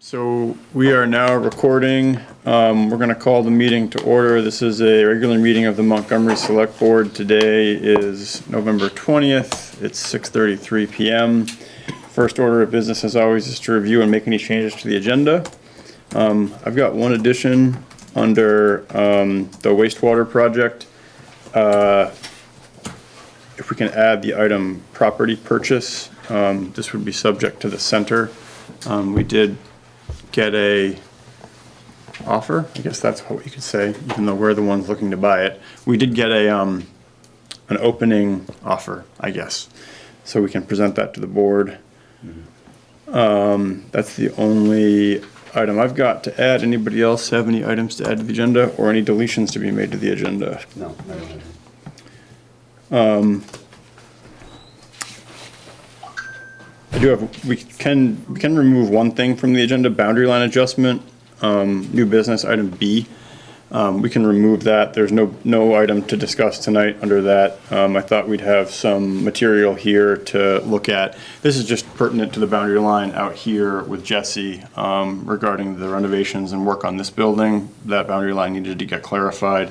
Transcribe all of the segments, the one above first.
So we are now recording. We're going to call the meeting to order. This is a regular meeting of the Montgomery Selectboard. Today is November 20th. It's 6:33 p.m. First order of business, as always, is to review and make any changes to the agenda. I've got one addition under the wastewater project. If we can add the item property purchase, this would be subject to the center. We did get a offer, I guess that's what you could say, even though we're the ones looking to buy it. We did get a an opening offer, I guess, so we can present that to the board. That's the only item I've got to add. Anybody else have any items to add to the agenda or any deletions to be made to the agenda? No, I don't have. I do have, we can remove one thing from the agenda, boundary line adjustment, new business, item B. We can remove that. There's no item to discuss tonight under that. I thought we'd have some material here to look at. This is just pertinent to the boundary line out here with Jesse regarding the renovations and work on this building. That boundary line needed to get clarified.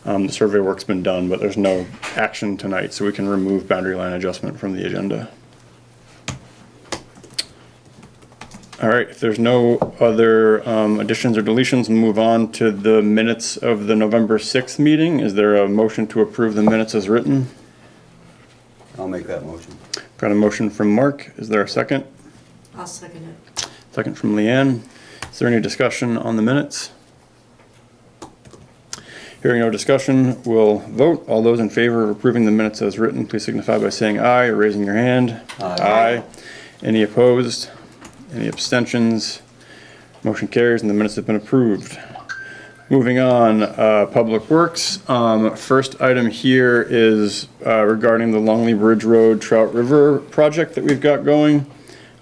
The survey work's been done, but there's no action tonight, so we can remove boundary line adjustment from the agenda. All right, if there's no other additions or deletions, we'll move on to the minutes of the November 6th meeting. Is there a motion to approve the minutes as written? I'll make that motion. Got a motion from Mark. Is there a second? I'll second it. Second from Leanne. Is there any discussion on the minutes? Hearing no discussion, we'll vote. All those in favor of approving the minutes as written, please signify by saying aye or raising your hand. Aye. Any opposed? Any abstentions? Motion carries and the minutes have been approved. Moving on, Public Works. First item here is regarding the Longley Bridge Road Trout River project that we've got going.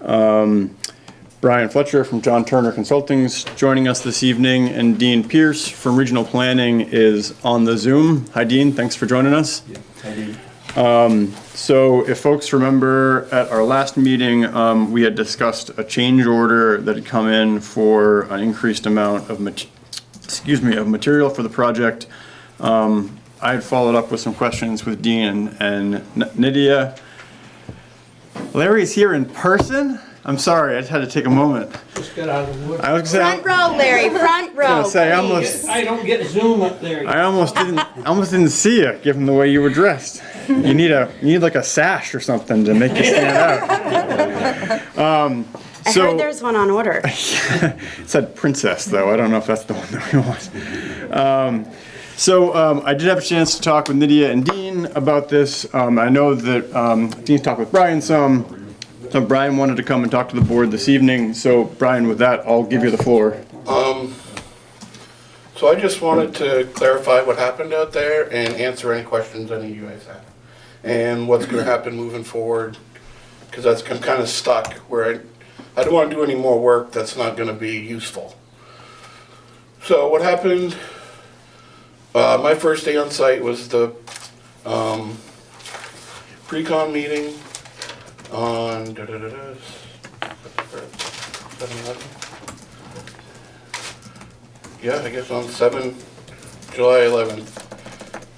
Brian Fletcher from John Turner Consulting's joining us this evening, and Dean Pierce from Regional Planning is on the Zoom. Hi Dean, thanks for joining us. Yeah. Hi, Dean. So if folks remember at our last meeting, we had discussed a change order that had come in for an increased amount of material for the project. I had followed up with some questions with Dean and Nydia. Larry's here in person. I'm sorry, I just had to take a moment. Just got out of the woods. I was gonna Front row, Larry, front row. say, I don't get Zoom up there. I almost didn't see you, given the way you were dressed. You need like a sash or something to make you stand out. I heard there's one on order. It said princess, though. I don't know if that's the one that we want. I did have a chance to talk with Nydia and Dean about this. I know that Dean's talked with Brian some. So Brian wanted to come and talk to the board this evening. So Brian, with that, I'll give you the floor. So I just wanted to clarify what happened out there and answer any questions any of you guys have. And what's going to happen moving forward, because I'm kind of stuck where I don't want to do any more work that's not going to be useful. So what happened, my first day on site was the pre-con meeting on 7/11. Yeah, I guess on July 11th.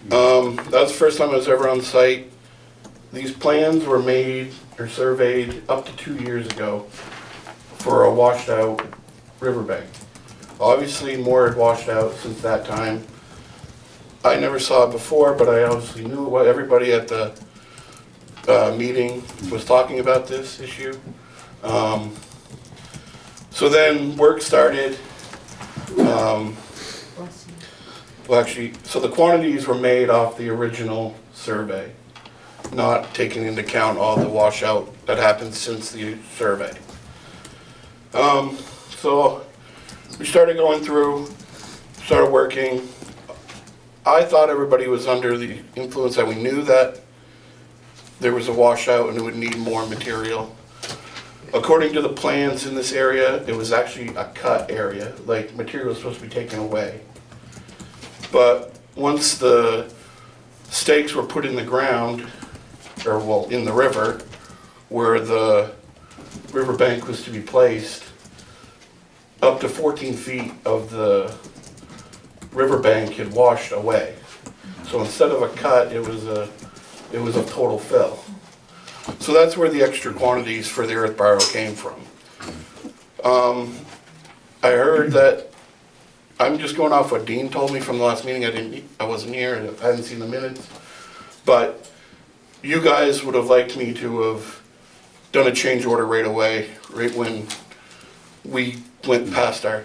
That was the first time I was ever on site. These plans were made or surveyed up to 2 years ago for a washed out riverbank. Obviously more had washed out since that time. I never saw it before, but I obviously knew what everybody at the meeting was talking about this issue. So then work started. So the quantities were made off the original survey, not taking into account all the washout that happened since the survey. So we started going through, started working. I thought everybody was under the influence that we knew that there was a washout and it would need more material. According to the plans in this area, it was actually a cut area, like material was supposed to be taken away. But once the stakes were put in the ground, or well, in the river, where the riverbank was to be placed, up to 14 feet of the riverbank had washed away. So instead of a cut, it was a total fill. So that's where the extra quantities for the earth borrow came from. I heard that, I'm just going off what Dean told me from the last meeting, I wasn't here, and I hadn't seen the minutes, but you guys would have liked me to have done a change order right away, right when we went past our,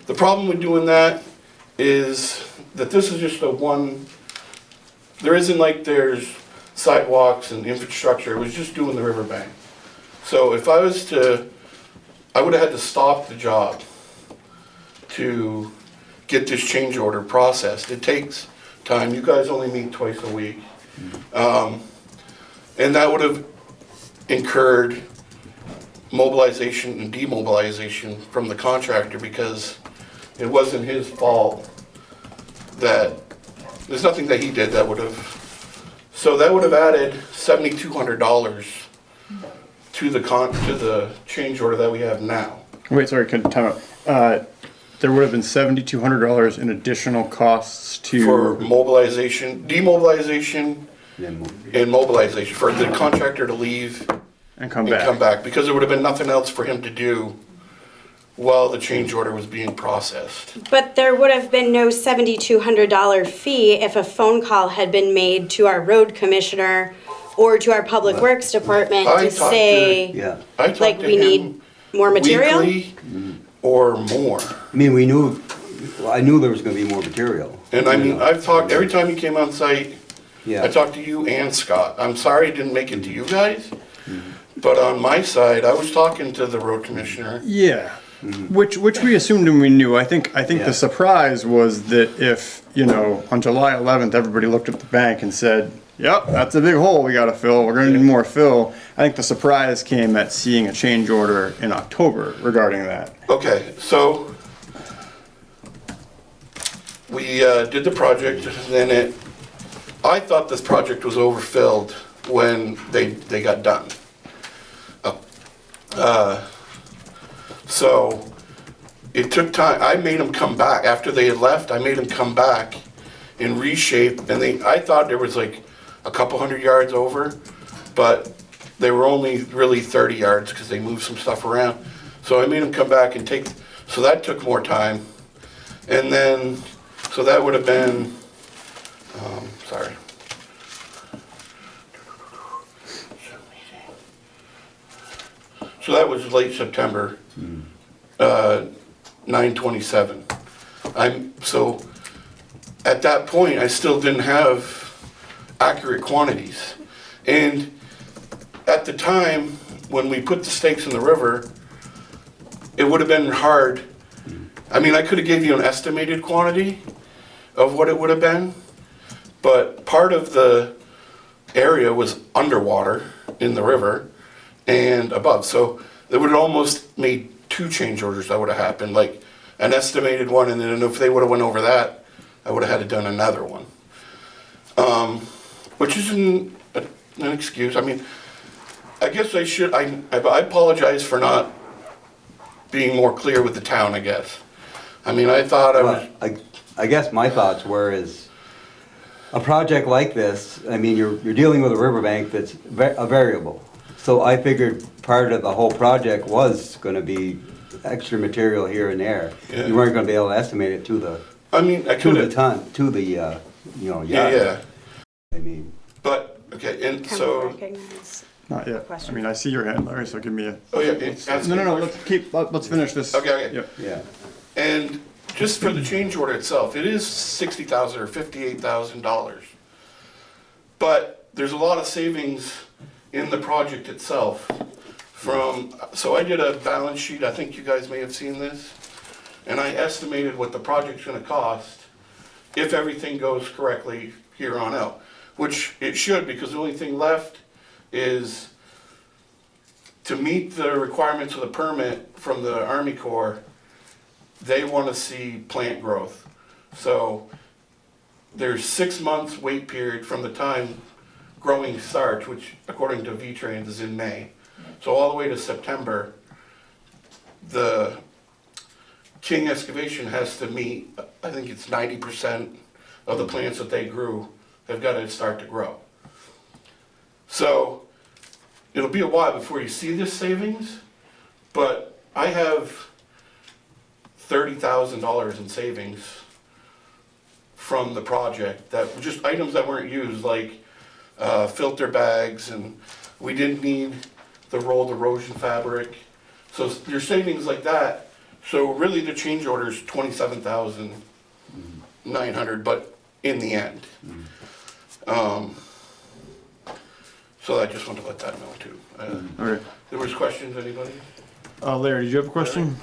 the problem with doing that is that this is just a one, there isn't like there's sidewalks and infrastructure, it was just doing the riverbank. So if I was to, I would have had to stop the job to get this change order processed. It takes time, you guys only meet twice a week. And that would have incurred mobilization and demobilization from the contractor because it wasn't his fault that, there's nothing that he did that would have, so that would have added $7,200 to the change order that we have now. Wait, sorry, can time out. There would have been $7,200 in additional costs For to, mobilization, demobilization, Then move. and mobilization, for the contractor to leave and come and come back. back, because there would have been nothing else for him to do while the change order was being processed. But there would have been no $7,200 fee if a phone call had been made to our road commissioner or to our public works department I to talked say, Yeah. I talked like, to we him need more material? weekly or more. I mean, we knew, well, I knew there was gonna be more material. And I you mean, know. I've talked, every time he came on site, I Yeah, talked to you and Scott. I'm sorry I didn't make it to you guys, but on my side, I was talking to the road commissioner. Yeah, which we assumed and we knew. I think Yeah. the surprise was that if, you know, on July 11th, everybody looked at the bank and said, yep, that's a big hole we gotta fill, we're gonna need more fill. I think the surprise came at seeing a change order in October regarding that. Okay, so we did the project, and then I thought this project was overfilled when they got done. So it took time. I made them come back after they had left. I made them come back and reshape, and I thought there was like a couple hundred yards over, but they were only really 30 yards because they moved some stuff around. So I made them come back and so that took more time. And then, so that would have been, sorry. So that was late September, 9/27. So at that point, I still didn't have accurate quantities. And at the time, when we put the stakes in the river, it would have been hard. I mean, I could have gave you an estimated quantity of what it would have been, but part of the area was underwater in the river and above. So they would have almost made two change orders that would have happened, like an estimated one, and then if they would have went over that, I would have had to done another one. Which isn't an excuse. I mean, I guess I apologize for not being more clear with the town, I guess. I mean, I thought I was, well, I guess my thoughts were is, a project like this, I mean, you're dealing with a riverbank that's a variable. So I figured part of the whole project was gonna be extra material here and there. Yeah. You weren't gonna be able to estimate it to the, I mean, I to could the have, ton, to the, you know, yeah, yard. yeah. I mean, But, okay, and Can we so, recognize? Not yet. I Question. mean, I see your hand, Larry, so give me a. oh yeah, ask No, me a no, question. let's finish this. Okay. Yep. yeah. And just for the change order itself, it is $60,000 or $58,000. But there's a lot of savings in the project itself so I did a balance sheet, I think you guys may have seen this, and I estimated what the project's gonna cost if everything goes correctly here on out, which it should, because the only thing left is to meet the requirements of the permit from the Army Corps. They want to see plant growth. So there's 6 months wait period from the time growing starts, which according to V-Trans is in May. So all the way to September, the King Excavation has to meet, I think it's 90% of the plants that they grew, they've got to start to grow. So it'll be a while before you see this savings, but I have $30,000 in savings from the project, that were just items that weren't used, like filter bags, and we didn't need the rolled erosion fabric. So there's savings like that. So really the change order is 27,900, but in the end. So I just wanted to let that know too. Okay. There was questions, anybody? Larry, did you have a question?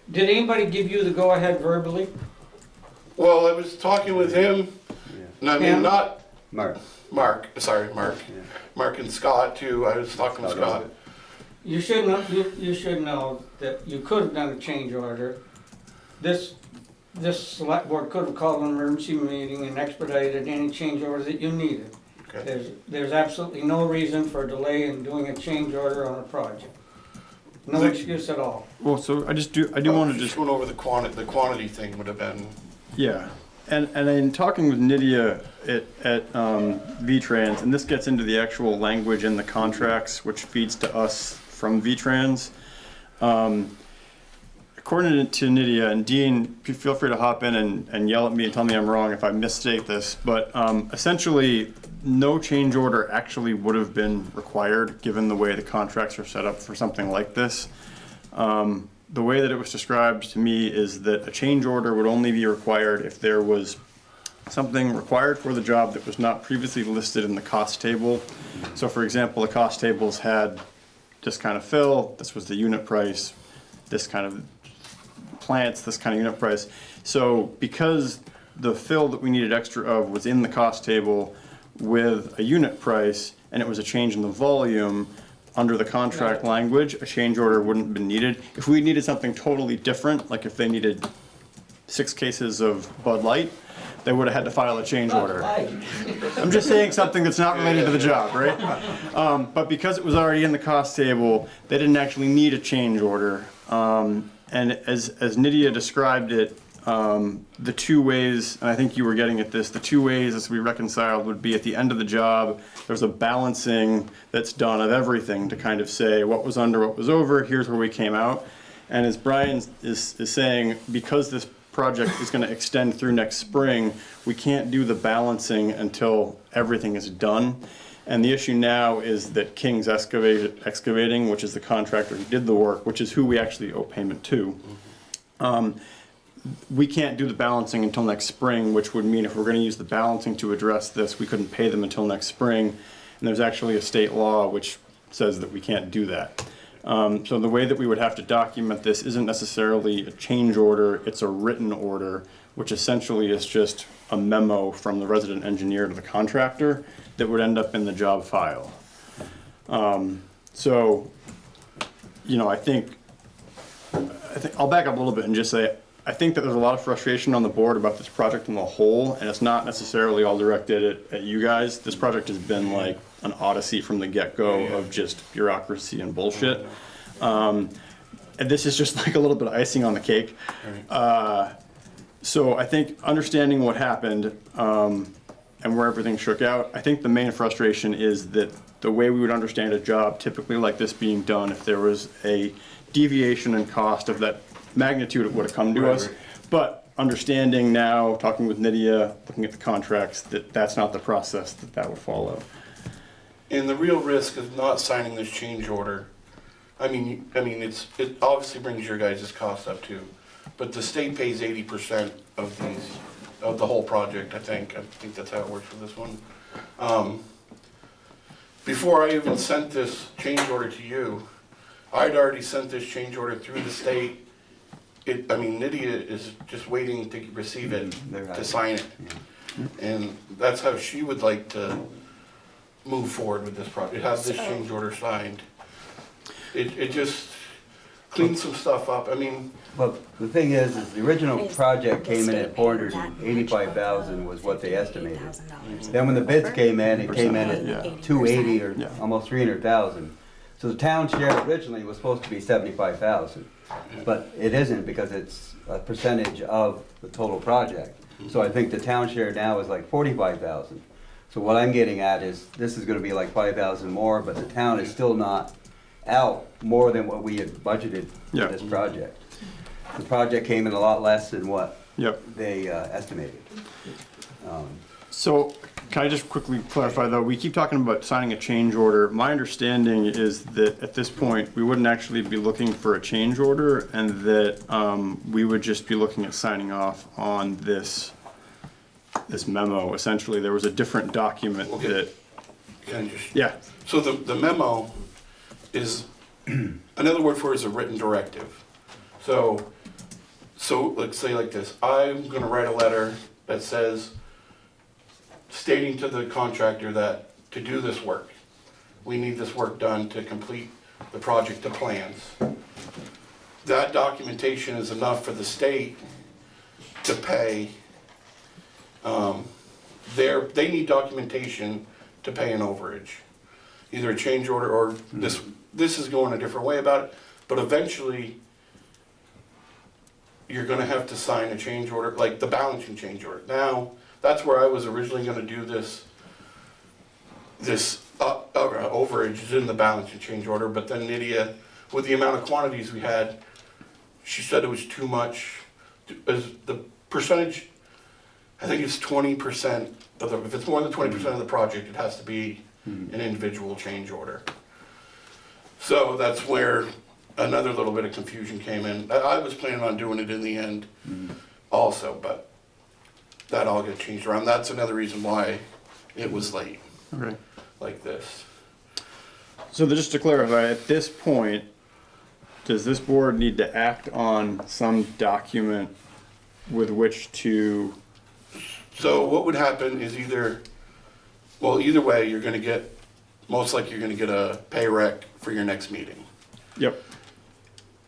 Did anybody give you the go-ahead verbally? Well, I was talking with him, and I mean, Him? not Mark. Mark, sorry, Mark. Yeah. Mark and Scott too, I was talking with Scott. You should know, you should know that you could have done a change order. This select board could have called an emergency meeting and expedited any change order that you needed. Okay. There's absolutely no reason for a delay in doing a change order on a project. No excuse at all. Well, so I do want to just, Going over the quantity thing would have been, yeah. And in talking with Nydia at V-Trans, and this gets into the actual language in the contracts, which feeds to us from V-Trans. According to Nydia, and Dean, feel free to hop in and yell at me and tell me I'm wrong if I misstate this, but essentially, no change order actually would have been required, given the way the contracts are set up for something like this. The way that it was described to me is that a change order would only be required if there was something required for the job that was not previously listed in the cost table. So for example, the cost tables had this kind of fill, this was the unit price, this kind of plants, this kind of unit price. So because the fill that we needed extra of was in the cost table with a unit price, and it was a change in the volume, under the contract language, a change order wouldn't have been needed. If we needed something totally different, like if they needed 6 cases of Bud Light, they would have had to file a change order. I'm just saying something that's not related to the job, right? But because it was already in the cost table, they didn't actually need a change order. And as Nydia described it, the 2 ways, and I think you were getting at this, the 2 ways this would be reconciled would be at the end of the job, there's a balancing that's done of everything to kind of say what was under, what was over, here's where we came out. And as Brian is saying, because this project is going to extend through next spring, we can't do the balancing until everything is done. And the issue now is that King's Excavating, which is the contractor who did the work, which is who we actually owe payment to, we can't do the balancing until next spring, which would mean if we're going to use the balancing to address this, we couldn't pay them until next spring. And there's actually a state law which says that we can't do that. So the way that we would have to document this isn't necessarily a change order, it's a written order, which essentially is just a memo from the resident engineer to the contractor that would end up in the job file. So, you know, I think I'll back up a little bit and just say, I think that there's a lot of frustration on the board about this project in the whole, and it's not necessarily all directed at you guys. This project has been like an odyssey from the get-go of just bureaucracy and bullshit. And this is just like a little bit of icing on the cake. So I think understanding what happened and where everything shook out, I think the main frustration is that the way we would understand a job typically like this being done, if there was a deviation in cost of that magnitude, it would have come to us. But understanding now, talking with Nydia, looking at the contracts, that that's not the process that would follow. and the real risk of not signing this change order, I mean, it obviously brings your guys' costs up too, but the state pays 80% of the whole project, I think that's how it works for this one. Before I even sent this change order to you, I'd already sent this change order through the state. Nydia is just waiting to receive it, to sign it. And that's how she would like to move forward with this project, have this change order signed. It just cleans some stuff up, Well, the thing is the original project came in at 485,000 was what they estimated. Then when the bids came in, it came in at 280 or almost 300,000. So the town share originally was supposed to be 75,000, but it isn't because it's a percentage of the total project. So I think the town share now is like 45,000. So what I'm getting at is, this is gonna be like 5,000 more, but the town is still not out more than what we had budgeted Yeah. for this project. The project came in a lot less than what Yep. they estimated. So, can I just quickly clarify though, we keep talking about signing a change order. My understanding is that at this point, we wouldn't actually be looking for a change order and that we would just be looking at signing off on this memo. Essentially, there was a different document Okay. that, Can I just? yeah, So the memo is, another word for it is a written directive. So let's say like this, I'm gonna write a letter that says, stating to the contractor that to do this work, we need this work done to complete the project to plans. That documentation is enough for the state to pay, they need documentation to pay an overage. Either a change order or this is going a different way about it, but eventually you're gonna have to sign a change order, like the balancing change order. Now, that's where I was originally gonna do this overage is in the balancing change order, but then Nydia, with the amount of quantities we had, she said it was too much. As the percentage, I think it's 20% of the, if it's more than 20% of the project, it has to be an individual change order. So that's where another little bit of confusion came in. I was planning on doing it in the end also, but that all got changed around. That's another reason why it was late, okay. like this. So just to clarify, at this point, does this board need to act on some document with which to, So what would happen is either way, you're gonna get, most likely you're gonna get a pay rec for your next meeting. yep,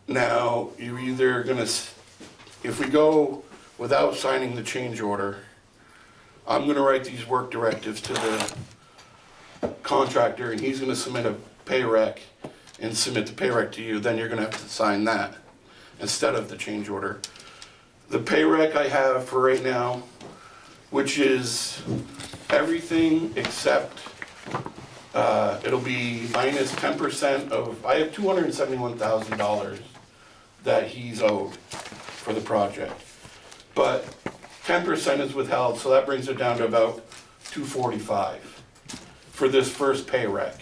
Now, you're either gonna, if we go without signing the change order, I'm gonna write these work directives to the contractor, and he's gonna submit a pay rec and submit the pay rec to you, then you're gonna have to sign that instead of the change order. The pay rec I have for right now, which is everything except, it'll be minus 10% of, I have $271,000 that he's owed for the project. But 10% is withheld, so that brings it down to about $245 for this first pay rec.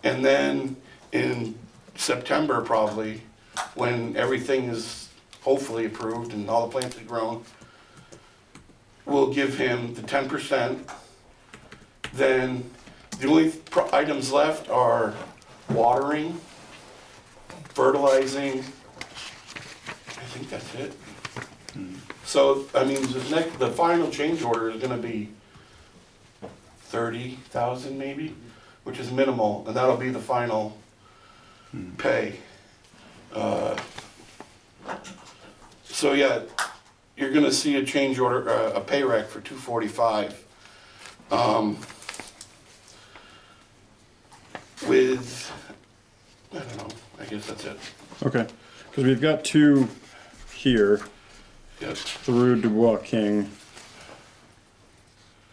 And then in September probably, when everything is hopefully approved and all the plants have grown, we'll give him the 10%. Then the only items left are watering, fertilizing, I think that's it. So, I mean, the final change order is gonna be 30,000 maybe, which is minimal, and that'll be the final pay. So yeah, you're gonna see a change order, a pay rec for 245. With, I don't know, I guess that's it. okay. Because we've got two here Yep. through Dubois King.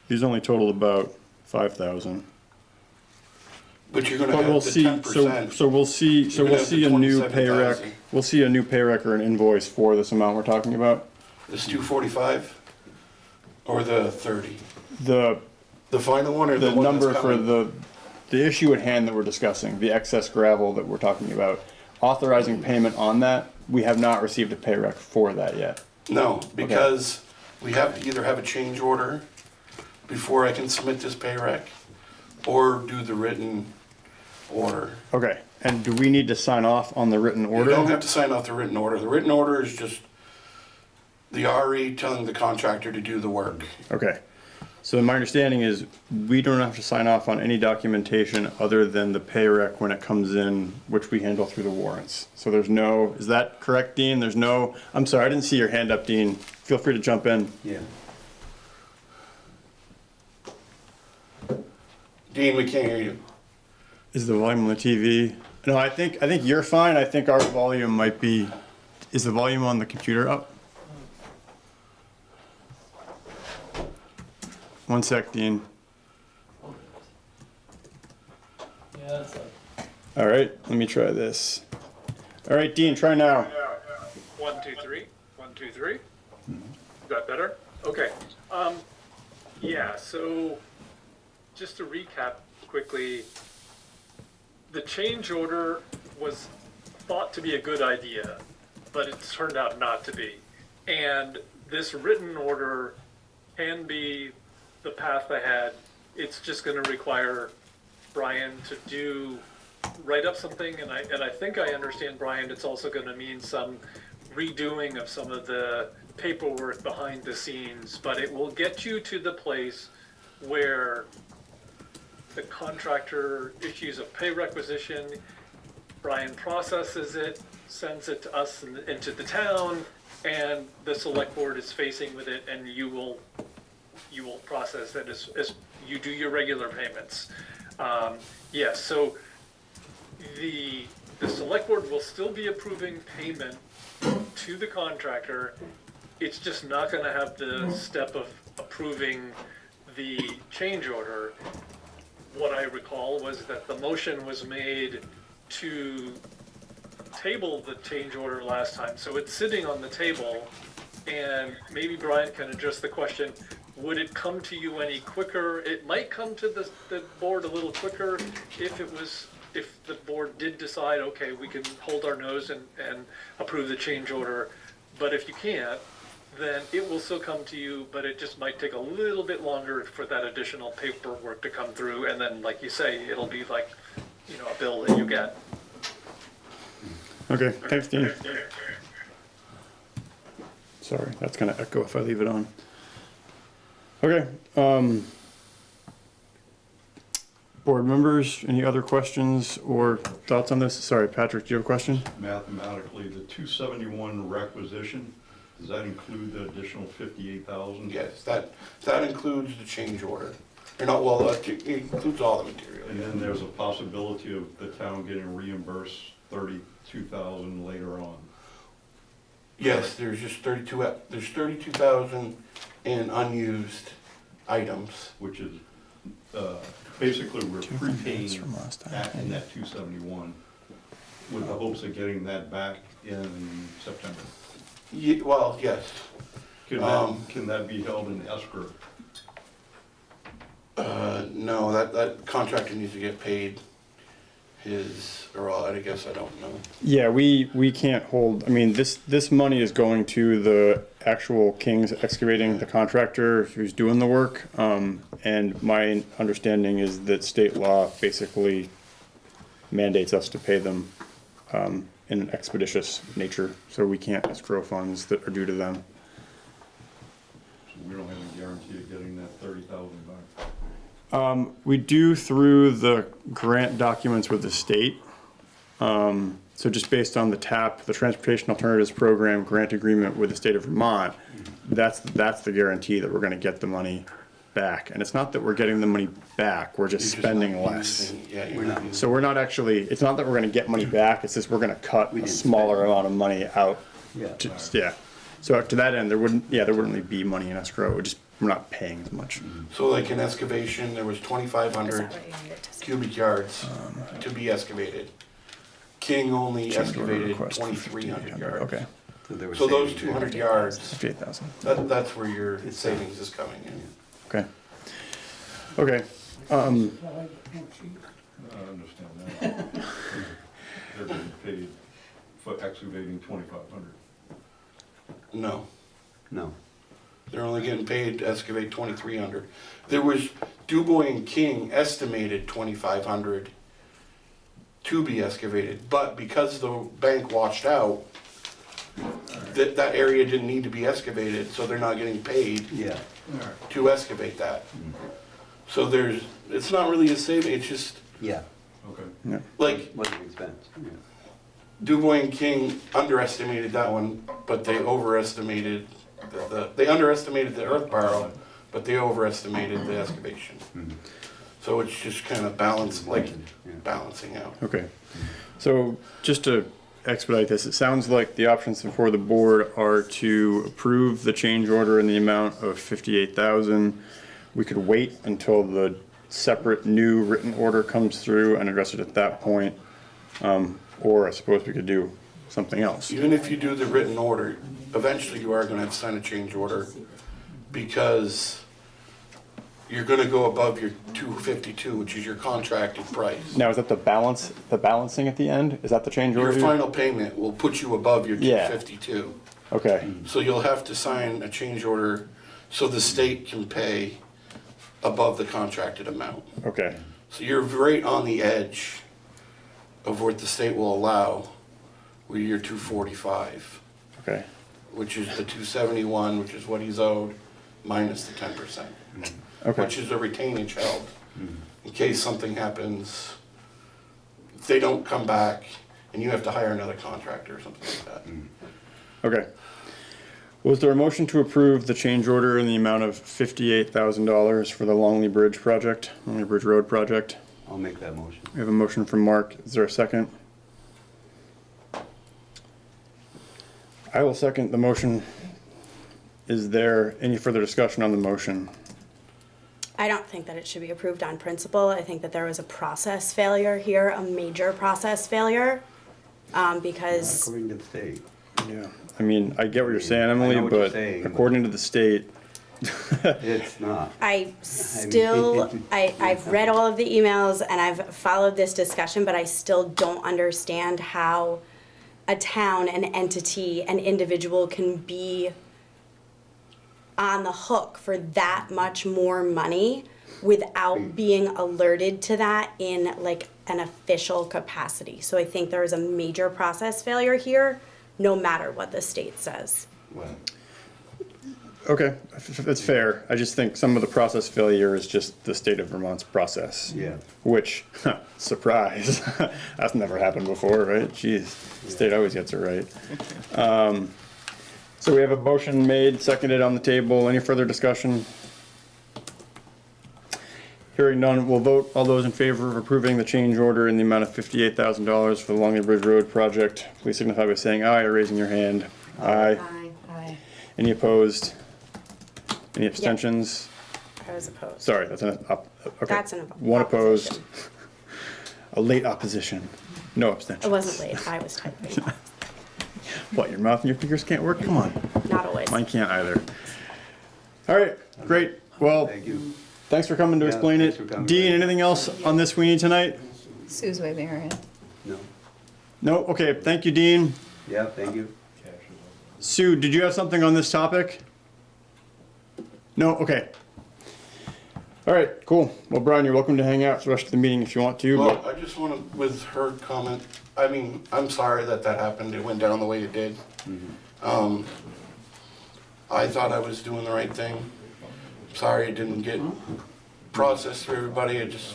These only total about 5,000. But you're gonna But we'll have the see, 10%. so we'll see, You're gonna have the a new pay rec, 27,000. we'll see a new pay rec or an invoice for this amount we're talking about. This 245 or the 30? The, The final one or the the one number that's for coming? the issue at hand that we're discussing, the excess gravel that we're talking about, authorizing payment on that, we have not received a pay rec for that yet. No, because we have to either have a change order before I can submit this pay rec or do the written order. Okay, and do we need to sign off on the written You order? don't have to sign off the written order. The written order is just the RE telling the contractor to do the work. Okay, so my understanding is we don't have to sign off on any documentation other than the pay rec when it comes in, which we handle through the warrants. So there's no, is that correct, Dean? There's no, I'm sorry, I didn't see your hand up, Dean. Feel free to jump in. Yeah. Dean, we can't hear you. Is the volume on the TV? No, I think you're fine. I think our volume might be, is the volume on the computer up? One sec, Dean. Yeah, that's up. All right, let me try this. All right, Dean, try now. 1, 2, 3. 1, 2, 3. Is that better? Okay. Yeah, so just to recap quickly, the change order was thought to be a good idea, but it's turned out not to be. And this written order can be the path ahead. It's just going to require Brian to write up something, and I think I understand, Brian, it's also going to mean some redoing of some of the paperwork behind the scenes, but it will get you to the place where the contractor issues a pay requisition, Brian processes it, sends it to us and to the town, and the select board is facing with it, and you will process it as you do your regular payments. Yes, so the select board will still be approving payment to the contractor. It's just not going to have the step of approving the change order. What I recall was that the motion was made to table the change order last time, so it's sitting on the table, and maybe Brian can address the question, would it come to you any quicker? It might come to the board a little quicker if the board did decide, okay, we can hold our nose and approve the change order, but if you can't, then it will still come to you, but it just might take a little bit longer for that additional paperwork to come through, and then, like you say, it'll be like, a bill that you get. Okay, thanks, Dean. Sorry, that's gonna echo if I leave it on. Okay, board members, any other questions or thoughts on this? Sorry, Patrick, do you have a question? Mathematically, the 271 requisition, does that include the additional 58,000? Yes, that includes the change order. Or not, well, it includes all the material. And then there's a possibility of the town getting reimbursed 32,000 later on. Yes, there's just 32,000 in unused items. Which is, basically, we're 2 minutes prepaying from last time. that in that 271 with the hopes of getting that back in September. Well, yes. Can that be held in escrow? No, that contractor needs to get paid I guess I don't know. Yeah, we can't hold, I mean, this money is going to the actual King's Excavating, the contractor who's doing the work. And my understanding is that state law basically mandates us to pay them in an expeditious nature. So we can't escrow funds that are due to them. So we don't have a guarantee of getting that 30,000 back. We do through the grant documents with the state. So just based on the TAP, the Transportation Alternatives Program grant agreement with the state of Vermont, that's the guarantee that we're gonna get the money back. And it's not that we're getting the money back, we're just spending less. Yeah, you're not using. So we're not actually, it's not that we're gonna get money back, it's just we're gonna cut a smaller amount of money out. Yeah. Yeah. So to that end, there wouldn't really be money in escrow, we're not paying as much. So like in excavation, there was 2,500 cubic yards to be excavated. King only Change order excavated request for 2,300 yards. Okay, So those 200 yards, 58,000. that's where your savings is coming in. Okay. Okay. I understand that. They're being paid for excavating 2,500. No, No. they're only getting paid to excavate 2,300. There was, Dubois and King estimated 2,500 to be excavated, but because the bank washed out, that area didn't need to be excavated, so they're not getting paid Yeah. to excavate that. So it's not really a saving, it's just, Yeah. Okay. like, What's the expense? Yeah. Dubois and King underestimated that one, but they overestimated they underestimated the earth barrel, but they overestimated the excavation. So it's just kind of balancing out. Okay. So just to expedite this, it sounds like the options before the board are to approve the change order in the amount of 58,000. We could wait until the separate new written order comes through and address it at that point. Or I suppose we could do something else. Even if you do the written order, eventually you are gonna have to sign a change order because you're gonna go above your 252, which is your contracted price. Now, is that the balancing at the end? Is that the change Your order? final payment will put you above your Yeah. 252. Okay, So you'll have to sign a change order so the state can pay above the contracted amount. okay, So you're right on the edge of what the state will allow with your 245, okay, which is the 271, which is what he's owed, minus the 10%. okay. Which is a retainage held, in case something happens, if they don't come back, and you have to hire another contractor or something like that. Okay. Was there a motion to approve the change order in the amount of $58,000 for the Longley Bridge project, Longley Bridge Road project? I'll make that motion. We have a motion from Mark. Is there a second? I will second the motion. Is there any further discussion on the motion? I don't think that it should be approved on principle. I think that there was a process failure here, a major process failure, because According to the state. Yeah. I mean, I get what you're saying, I Emily, know what you're but saying, but- according to the state, It's not. I've read all of the emails and I've followed this discussion, but I still don't understand how a town, an entity, an individual can be on the hook for that much more money without being alerted to that in like an official capacity. So I think there is a major process failure here, no matter what the state says. Well, okay, that's fair. I just think some of the process failure is just the state of Vermont's process. yeah. Which, surprise, that's never happened before, right? Jeez, the state always gets it right. So we have a motion made, seconded on the table. Any further discussion? Hearing none, we'll vote. All those in favor of approving the change order in the amount of $58,000 for the Longley Bridge Road project, please signify by saying aye or raising your hand. Aye. Aye. Any opposed? Any abstentions? I was opposed. Sorry, that's an up, okay. That's an One opposed. opposition. A late opposition. No abstentions. It wasn't late, I was typing, What, your mouth and your fingers can't work? Come on. not always. Mine can't either. All right, great. Well, Thank you. thanks for coming to Yeah, explain thanks it. for coming. Dean, anything else on this we need tonight? Sue's waving her hand. No. No? Okay, thank you, Dean. Yeah, thank you. Sue, did you have something on this topic? No? Okay. All right, cool. Well, Brian, you're welcome to hang out for the rest of the meeting if you want to. Well, but- I just want to, with her comment, I mean, I'm sorry that happened, it went down the way it did. I thought I was doing the right thing. Sorry it didn't get processed through everybody, I just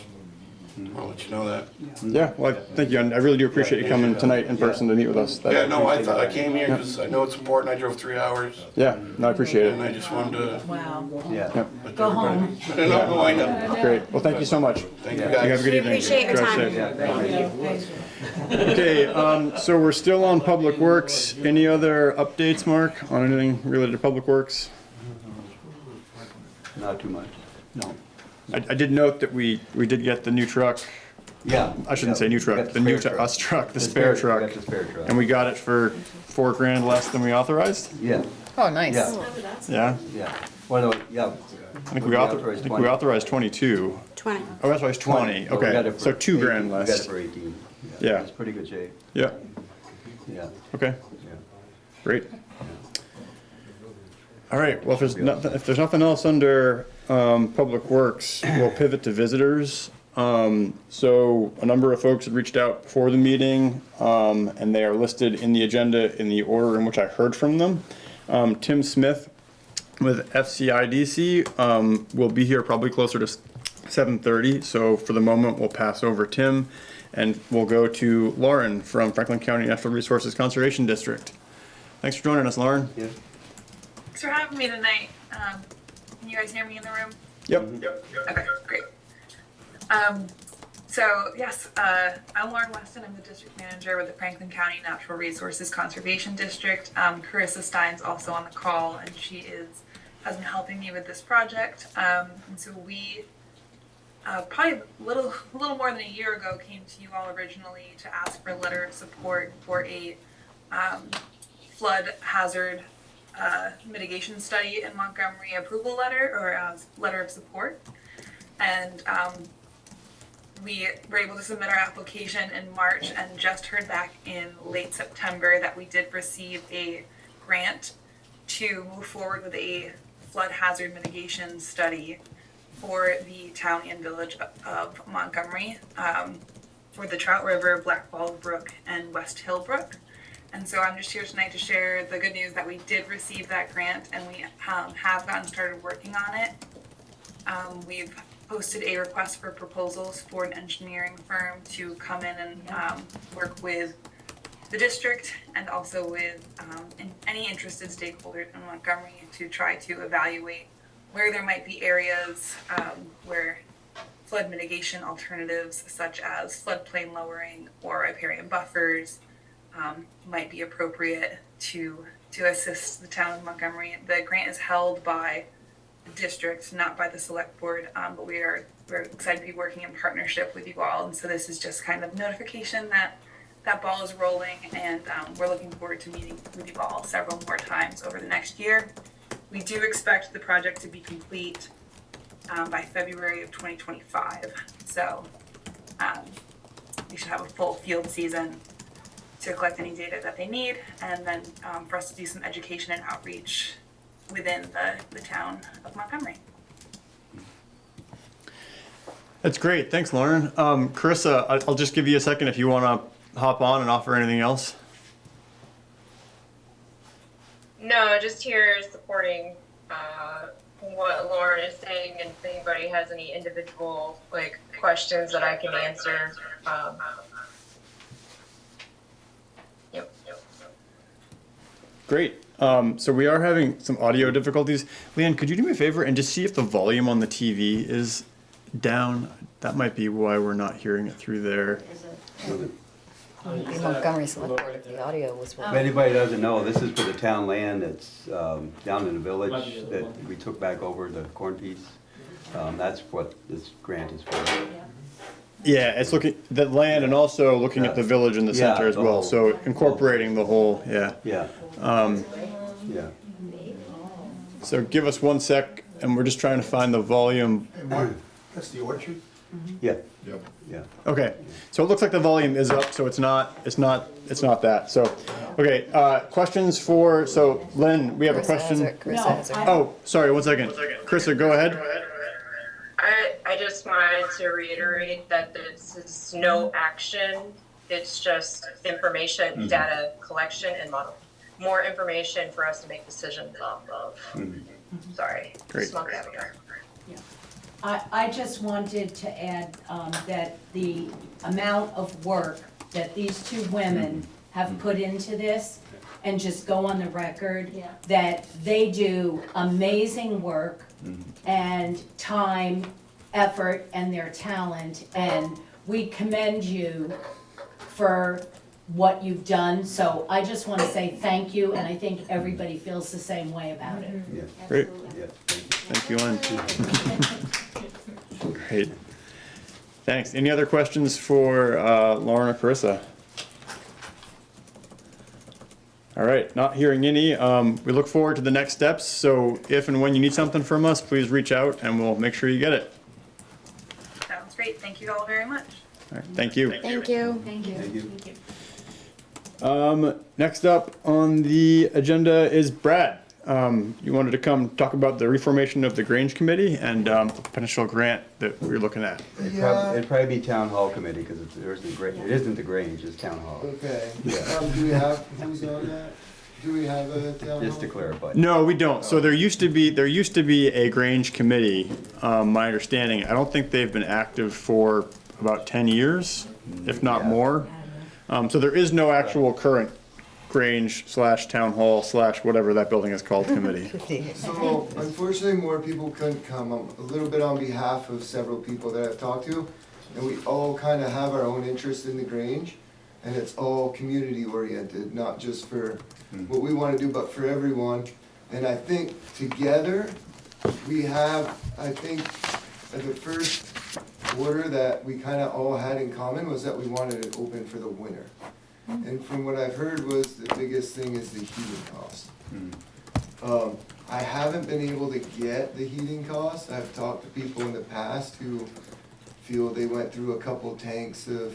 want to let you know that. Yeah, well, thank you. And I really do appreciate you coming tonight in person to meet with us. Yeah, no, I thought, I came here because I know it's important, I drove 3 hours, Yeah, no, I appreciate and it. I just wanted to Wow. Yeah. let Go everybody. home. No, I know. Great. Well, thank you so much. Thank you Yeah. You have a guys. good We evening. appreciate your Drive time. safe. Yeah, thank you. Okay, so we're still on Public Works. Any other updates, Mark, on anything related to Public Works? Not too much. No. I did note that we did get the new truck. Yeah. I shouldn't yeah, say new we truck, got the new spare to us truck, the spare we truck. got the spare truck. And we got it for $4,000 less than we authorized? Yeah, Oh, nice. yeah, Yeah? yeah. Well, no, yeah. I think we authorized 22. 20. Oh, that's why it's 20. but we got Okay, it for so $2,000 18. We got it less. for 18. Yeah. It's pretty good shape. Yeah, Yeah, okay, yeah. great. All right, well, if there's nothing else under Public Works, we'll pivot to visitors. So a number of folks had reached out before the meeting, and they are listed in the agenda in the order in which I heard from them. Tim Smith with FCIDC will be here probably closer to 7:30, so for the moment, we'll pass over Tim, and we'll go to Lauren from Franklin County Natural Resources Conservation District. Thanks for joining us, Lauren. Yeah. Thanks for having me tonight. Can you guys hear me in the room? Yep. Okay, great. So yes, I'm Lauren Weston. I'm the district manager with the Franklin County Natural Resources Conservation District. Carissa Stein's also on the call, and she has been helping me with this project. And so we probably a little more than a year ago came to you all originally to ask for a letter of support for a flood hazard mitigation study in Montgomery approval letter or letter of support. And we were able to submit our application in March and just heard back in late September that we did receive a grant to move forward with a flood hazard mitigation study for the town and village of Montgomery, for the Trout River, Black Ball Brook, and West Hill Brook. And so I'm just here tonight to share the good news that we did receive that grant and we have gotten started working on it. We've posted a request for proposals for an engineering firm to come in and work with the district and also with any interested stakeholders in Montgomery to try to evaluate where there might be areas where flood mitigation alternatives such as floodplain lowering or riparian buffers might be appropriate to assist the town of Montgomery. The grant is held by the district, not by the select board, but we're excited to be working in partnership with you all. And so this is just kind of notification that that ball is rolling, and we're looking forward to meeting with you all several more times over the next year. We do expect the project to be complete by February of 2025. So we should have a full field season to collect any data that they need, and then for us to do some education and outreach within the town of Montgomery. That's great. Thanks, Lauren. Carissa, I'll just give you a second if you want to hop on and offer anything else. No, just here supporting what Lauren is saying, and if anybody has any individual questions that I can answer. Yep. Great. So we are having some audio difficulties. Leanne, could you do me a favor and just see if the volume on the TV is down? That might be why we're not hearing it through there. Montgomery Selectboard if the audio was If working. anybody doesn't know, this is for the town land that's down in the village that we took back over the corn piece. That's what this grant is for. Yeah, it's looking the land and also looking at the village in the Yeah, center as the well. whole- So incorporating the whole, yeah. Yeah, yeah. So give us 1 sec, and we're just trying to find the volume. And what, that's the orchard? Yeah, Yep. yeah. Okay, so it looks like the volume is up, so it's not that. So, okay, questions for, so Len, we have a question. Carissa has her. Oh, sorry, 1 second. Carissa, go ahead. I just wanted to reiterate that this is no action. It's just information, data collection, and model. More information for us to make decisions off of. Sorry. Great. Just want that here. I just wanted to add that the amount of work that these two women have put into this, and just go on the record, that they do amazing work and time, effort, and their talent, and we commend you for what you've done. So I just want to say thank you, and I think everybody feels the same way about it. Yeah, Great, yeah. thank you, Len. Great. Thanks. Any other questions for Lauren or Carissa? All right, not hearing any. We look forward to the next steps. So if and when you need something from us, please reach out and we'll make sure you get it. Sounds great. Thank you all very much. All right, thank you. Thank you. Thank you. Next up on the agenda is Brad. You wanted to come talk about the reformation of the Grange Committee and potential grant that we're looking at. It'd probably be town hall committee, because it isn't the Grange, it's town hall. Okay. Yeah. Do we have, who's on that? Do we have a town Just to hall? clarify. No, we don't. So there used to be a Grange Committee, my understanding. I don't think they've been active for about 10 years, if not Yeah. more. So there is no actual current Grange/Town Hall/whatever that building is called committee. So unfortunately, more people couldn't come. A little bit on behalf of several people that I've talked to, and we all kind of have our own interest in the Grange, and it's all community oriented, not just for what we want to do, but for everyone. And I think together, we have, I think, the first order that we kind of all had in common was that we wanted it open for the winter. And from what I've heard was the biggest thing is the heating cost. I haven't been able to get the heating cost. I've talked to people in the past who feel they went through a couple tanks of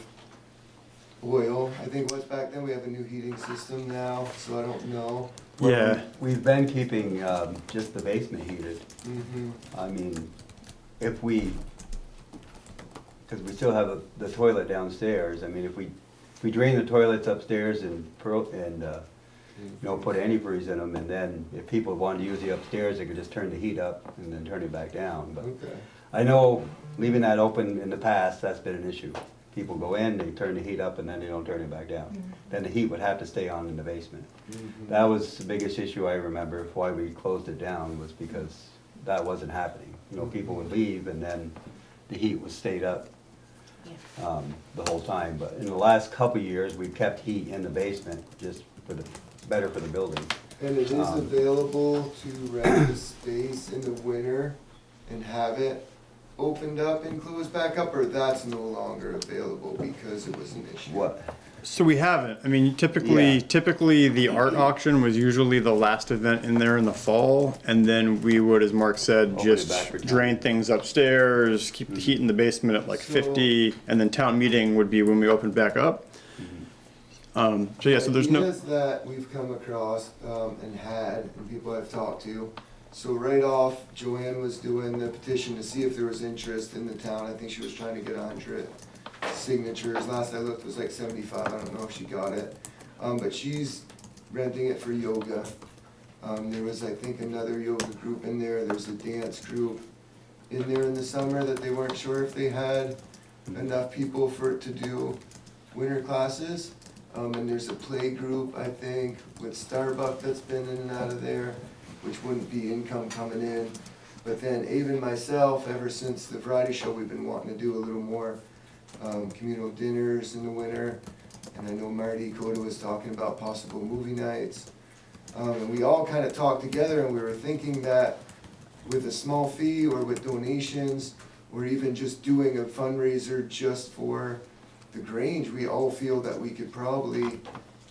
oil. I think what's back then, we have a new heating system now, so I don't know. Yeah. We've been keeping just the basement heated. I mean, if we, because we still have the toilet downstairs, I mean, if we drain the toilets upstairs and you know, put antifreeze in them, and then if people wanted to use the upstairs, they could just turn the heat up and then turn it back down. But Okay. I know leaving that open in the past, that's been an issue. People go in, they turn the heat up, and then they don't turn it back down. Then the heat would have to stay on in the basement. That was the biggest issue I remember, why we closed it down, was because that wasn't happening. You know, people would leave, and then the heat was stayed up the whole time. But in the last couple of years, we've kept heat in the basement, just for the, better for the building. And it is available to rent the space in the winter and have it opened up and closed back up, or that's no longer available because it was an issue? What? So we haven't. I mean, typically the art auction was usually the last event in there in the fall, and then we would, as Mark said, Open it back for just town. drain things upstairs, keep the heat in the basement at like 50, and then town meeting would be when we opened back up. So yeah, so there's no. Ideas that we've come across and had, and people I've talked to. So right off, Joanne was doing the petition to see if there was interest in the town. I think she was trying to get 100 signatures. Last I looked it was like 75. I don't know if she got it. But she's renting it for yoga. There was, I think, another yoga group in there. There's a dance group in there in the summer that they weren't sure if they had enough people for it to do winter classes. And there's a play group, I think, with Starbuck that's been in and out of there, which wouldn't be income coming in. But then even myself, ever since the variety show, we've been wanting to do a little more communal dinners in the winter. And I know Marty Coda was talking about possible movie nights. And we all kind of talked together, and we were thinking that with a small fee or with donations, or even just doing a fundraiser just for the Grange, we all feel that we could probably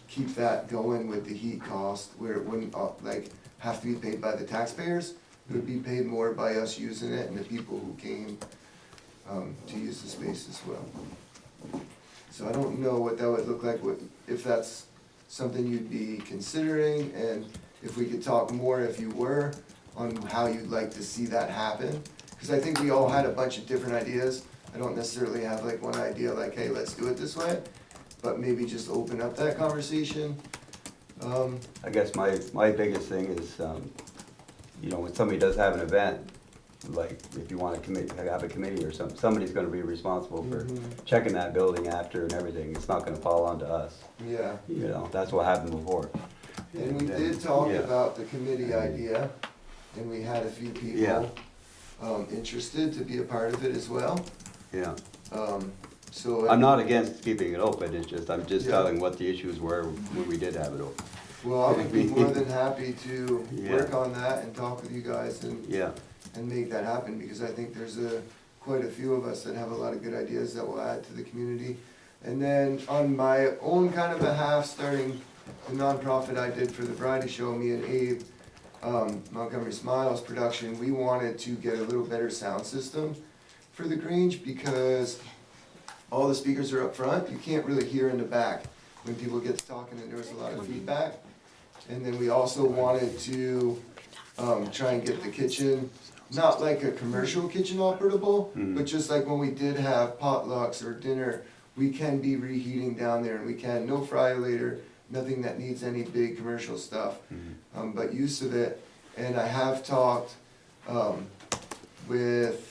keep that going with the heat cost, where it wouldn't like have to be paid by the taxpayers. It would be paid more by us using it and the people who came to use the space as well. So I don't know what that would look like, if that's something you'd be considering, and if we could talk more, if you were, on how you'd like to see that happen. Because I think we all had a bunch of different ideas. I don't necessarily have like one idea like, hey, let's do it this way, but maybe just open up that conversation. I guess my biggest thing is, you know, when somebody does have an event, like if you want to have a committee or something, somebody's going to be responsible for checking that building after and everything. It's not going to fall onto us. Yeah. You know, that's what happened before. And we did talk about the committee idea, and we had a few people interested to be a part of it as well. Yeah. So I'm not against keeping it open, it's just, I'm just Yeah. telling what the issues were when we did have it open. Well, I would be more than happy to Yeah. work on that and talk with you guys and Yeah. make that happen, because I think there's quite a few of us that have a lot of good ideas that will add to the community. And then on my own kind of behalf, starting the nonprofit I did for the variety show, me and Abe, Montgomery Smiles production, we wanted to get a little better sound system for the Grange, because all the speakers are up front. You can't really hear in the back when people get to talking, and there was a lot of feedback. And then we also wanted to try and get the kitchen, not like a commercial kitchen operable, but just like when we did have potlucks or dinner, we can be reheating down there, and we can, no fryer later, nothing that needs any big commercial stuff, but use of it. And I have talked with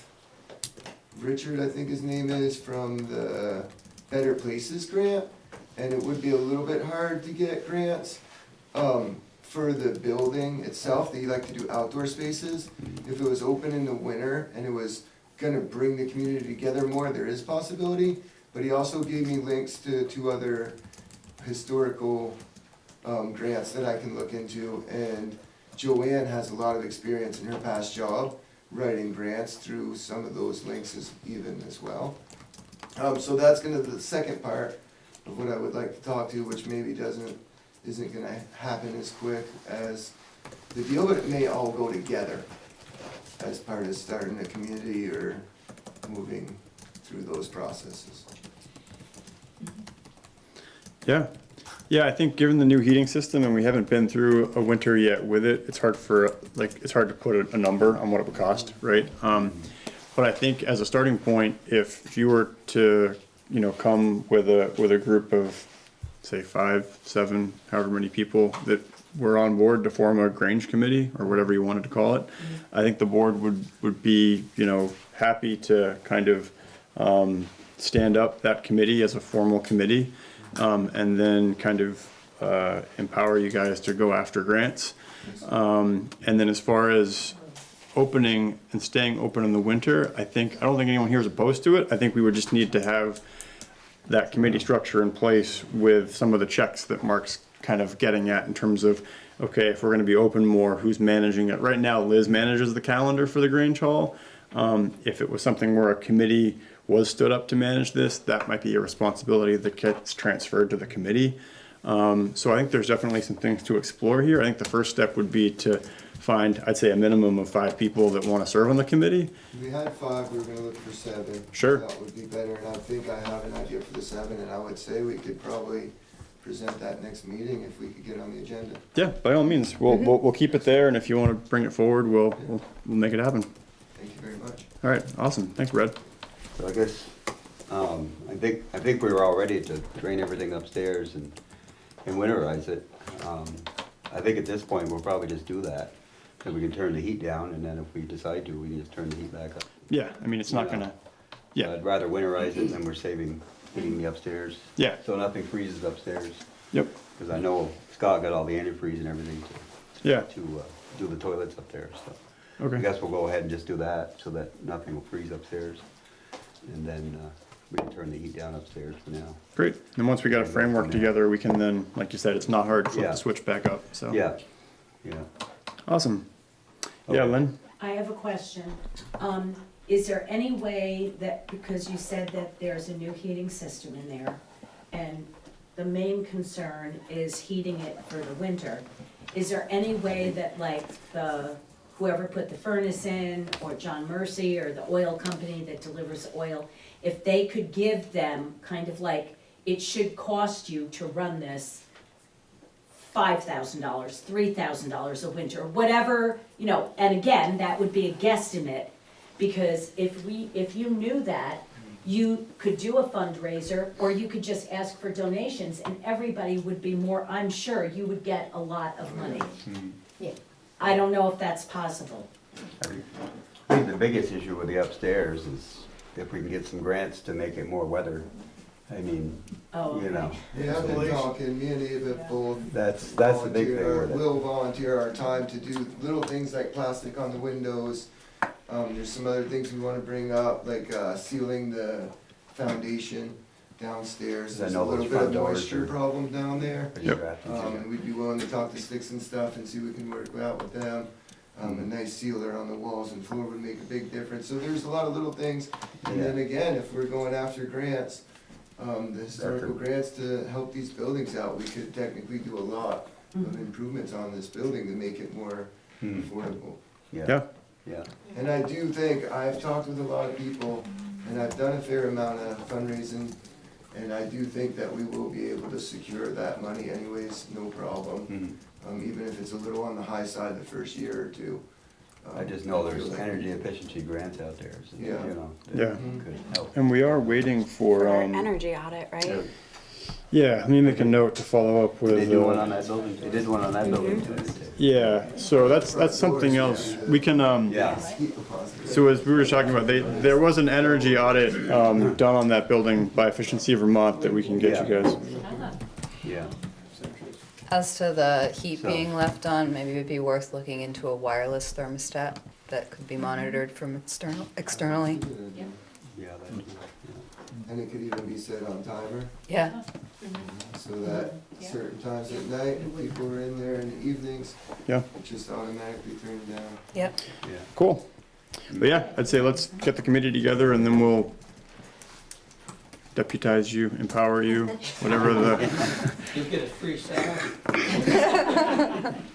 Richard, I think his name is, from the Better Places grant, and it would be a little bit hard to get grants. For the building itself, they like to do outdoor spaces. If it was open in the winter and it was gonna bring the community together more, there is possibility. But he also gave me links to 2 other historical grants that I can look into. And Joanne has a lot of experience in her past job writing grants through some of those links as well. So that's gonna be the second part of what I would like to talk to, which maybe isn't gonna happen as quick as the deal, but it may all go together as part of starting a community or moving through those processes. Yeah. Yeah, I think given the new heating system and we haven't been through a winter yet with it, it's hard to put a number on what it would cost, right? But I think as a starting point, if you were to, come with a group of, say 5, 7, however many people that were on board to form a Grange committee or whatever you wanted to call it, I think the board would be, happy to kind of stand up that committee as a formal committee, and then kind of empower you guys to go after grants. And then as far as opening and staying open in the winter, I don't think anyone here is opposed to it. I think we would just need to have that committee structure in place with some of the checks that Mark's kind of getting at in terms of, okay, if we're gonna be open more, who's managing it? Right now, Liz manages the calendar for the Grange Hall. If it was something where a committee was stood up to manage this, that might be a responsibility that gets transferred to the committee. So I think there's definitely some things to explore here. I think the first step would be to find, I'd say, a minimum of 5 people that wanna serve on the committee. We had 5, we were gonna look for 7. Sure. That would be better, and I think I have an idea for the 7, and I would say we could probably present that next meeting if we could get on the agenda. Yeah, by all means, we'll keep it there, and if you wanna bring it forward, we'll make it happen. Thank you very much. All right, awesome, thanks, Brad. So I guess, I think we were all ready to drain everything upstairs and winterize it. I think at this point, we'll probably just do that. Then we can turn the heat down, and then if we decide to, we can just turn the heat back up. Yeah, I mean, it's not gonna, yeah, I'd rather winterize it than we're saving heating the upstairs. yeah, So nothing freezes upstairs, yep, because I know Scott got all the antifreeze and everything yeah, to do the toilets up there, so. I okay, guess we'll go ahead and just do that, so that nothing will freeze upstairs. And then, we can turn the heat down upstairs for now. great. And once we got a framework together, we can then, like you said, it's not hard to flip Yeah. the switch back up, so. Yeah, yeah. Awesome. Yeah, Okay. Lynn? I have a question. Is there any way that, because you said that there's a new heating system in there, and the main concern is heating it for the winter, is there any way that like whoever put the furnace in, or John Mercy, or the oil company that delivers oil, if they could give them kind of like, it should cost you to run this $5,000, $3,000 a winter, whatever, and again, that would be a guesstimate, because if you knew that, you could do a fundraiser, or you could just ask for donations, and everybody would be more, I'm sure you would get a lot of money. Yeah. I don't know if that's possible. I think the biggest issue with the upstairs is if we can get some grants to make it more weather. I mean, Oh, you know, We have been talking, me and Ava have both that's the big thing with it. We'll volunteer our time to do little things like plastic on the windows. There's some other things we wanna bring up, like sealing the foundation downstairs. I There's a know little those bit of front doors moisture are- problem down there. Pretty drafty, too. And we'd be willing to talk to Sticks and Stuff and see if we can work out with them. A nice sealer on the walls and floor would make a big difference. So there's a lot of little things. And then again, if we're going after grants, the historical grants to help these buildings out, we could technically do a lot of improvements on this building to make it more affordable. Yeah, Yeah. And I do think, I've talked with a lot of people, and I've done a fair amount of fundraising, and I do think that we will be able to secure that money anyways, no problem. Even if it's a little on the high side the first year or two. I just know feel there's like- energy efficiency grants out there, so, Yeah. Yeah. that could help. and we are waiting for, Our energy audit, right? yeah, let me make a note to follow up with. They do one on that building, they did one on that building too. Yeah, so that's something else. We can, Yeah, Heat repository. so as we were talking about, there was an energy audit, done on that building by Efficiency Vermont that we can get you guys. Yeah. As to the heat So- being left on, maybe it'd be worth looking into a wireless thermostat that could be monitored from externally. Yeah, And it could even be set on timer, Yeah, so that certain times at night, if people are in there in the evenings, Yeah, it just automatically turns down. yep. yeah. cool. But yeah, I'd say let's get the committee together and then we'll deputize you, empower you, whatever You get a free salad.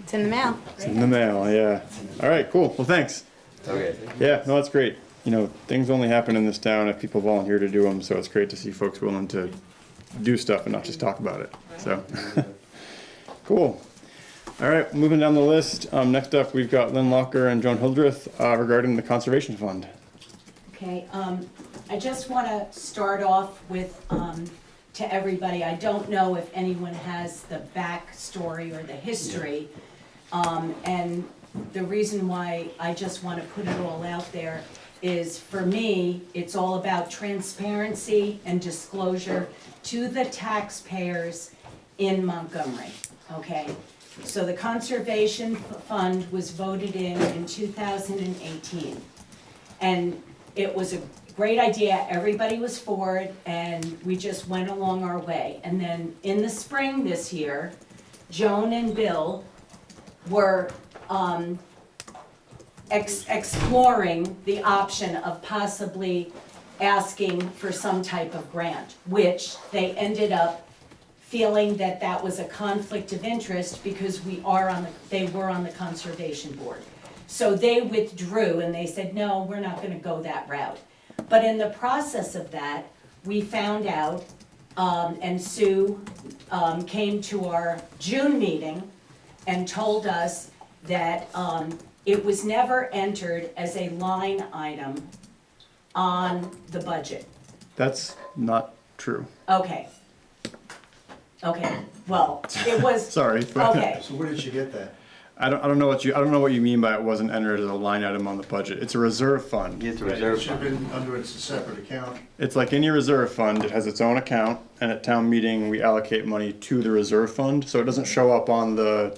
It's in the mail. it's in the mail, yeah. All right, cool. Well, thanks. Okay. Yeah, no, that's great. You know, things only happen in this town if people volunteer to do them, so it's great to see folks willing to do stuff and not just talk about it, so. Cool. All right, moving down the list, next up, we've got Lynn Locker and Joan Hildreth, regarding the Conservation Fund. Okay, I just want to start off with, to everybody, I don't know if anyone has the backstory or the history. And the reason why I just want to put it all out there is, for me, it's all about transparency and disclosure to the taxpayers in Montgomery, okay? So the Conservation Fund was voted in 2018. And it was a great idea, everybody was for it, and we just went along our way. And then in the spring this year, Joan and Bill were exploring the option of possibly asking for some type of grant, which they ended up feeling that that was a conflict of interest because they were on the Conservation Board. So they withdrew and they said, no, we're not gonna go that route. But in the process of that, we found out, and Sue came to our June meeting and told us that it was never entered as a line item on the budget. That's not true. Okay. Okay, well, it was. Sorry. Okay, So where did you get that? I don't know what you mean by it wasn't entered as a line item on the budget. It's a reserve fund. It's a It reserve should have fund. been under its separate account. It's like any reserve fund, it has its own account, and at town meeting, we allocate money to the reserve fund, so it doesn't show up on the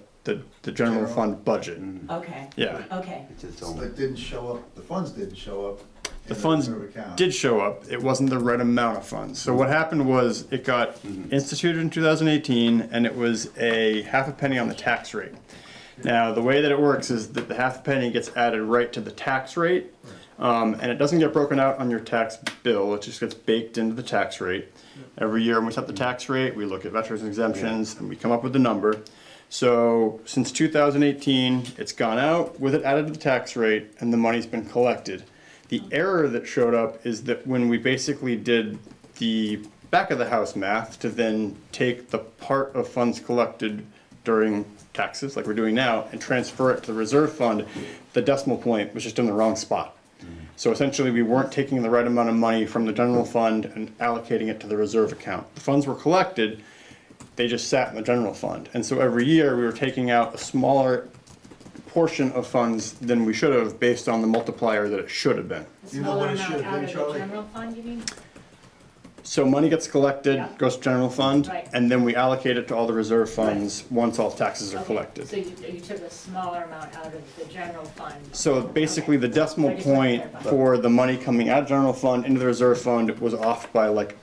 general fund budget. okay, Yeah. okay. It's its So own. it didn't show up, the funds didn't show up The in funds reserve account. did show up, it wasn't the right amount of funds. So what happened was, it got instituted in 2018, and it was a half a penny on the tax rate. Now, the way that it works is that the half a penny gets added right to the tax rate, and it doesn't get broken out on your tax bill, it just gets baked into the tax rate. Every year when we set the tax rate, we look at veterans exemptions, and we come up with the number. So, since 2018, it's gone out with it added to the tax rate, and the money's been collected. The error that showed up is that when we basically did the back of the house math to then take the part of funds collected during taxes, like we're doing now, and transfer it to the reserve fund, the decimal point was just in the wrong spot. So essentially, we weren't taking the right amount of money from the general fund and allocating it to the reserve account. The funds were collected, they just sat in the general fund. And so every year, we were taking out a smaller portion of funds than we should have based on the multiplier that it should have been. You know what it should have been, Charlie? fund, you mean? So money gets collected, Yeah. goes to general fund, Right. and then we allocate it to all the reserve funds once all taxes are collected. So you took a smaller amount out of the general fund. So basically, the decimal I just wanna point clarify. for the money coming out of general fund into the reserve fund was off by like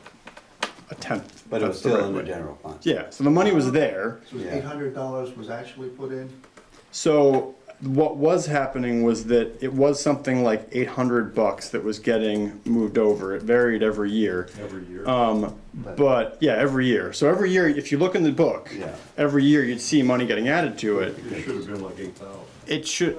a tenth. But it was That's the still right in the way. general fund. Yeah, so the money was there. So Yeah. $800 was actually put in? So what was happening was that it was something like $800 that was getting moved over. It varied every year. Every year. But yeah, every year. So every year, if you look in the book, Yeah. every year you'd see money getting added to it. It should have been like 8,000. It should,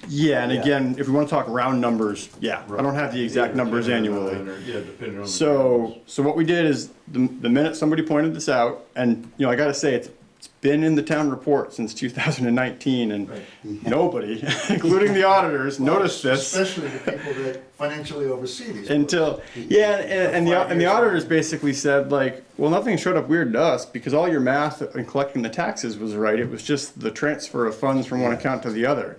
yeah, and Yeah. again, if we want to talk round numbers, yeah, I don't have the exact numbers annually. Yeah, depending on the. So what we did is, the minute somebody pointed this out, and, you know, I gotta say, it's been in the town report since 2019, and nobody, including the auditors, noticed this. Especially the people that financially oversee these. Until, yeah, and the auditors basically said, like, well, nothing showed up weird to us, because all your math in collecting the taxes was right, it was just the transfer of funds from one account to the other.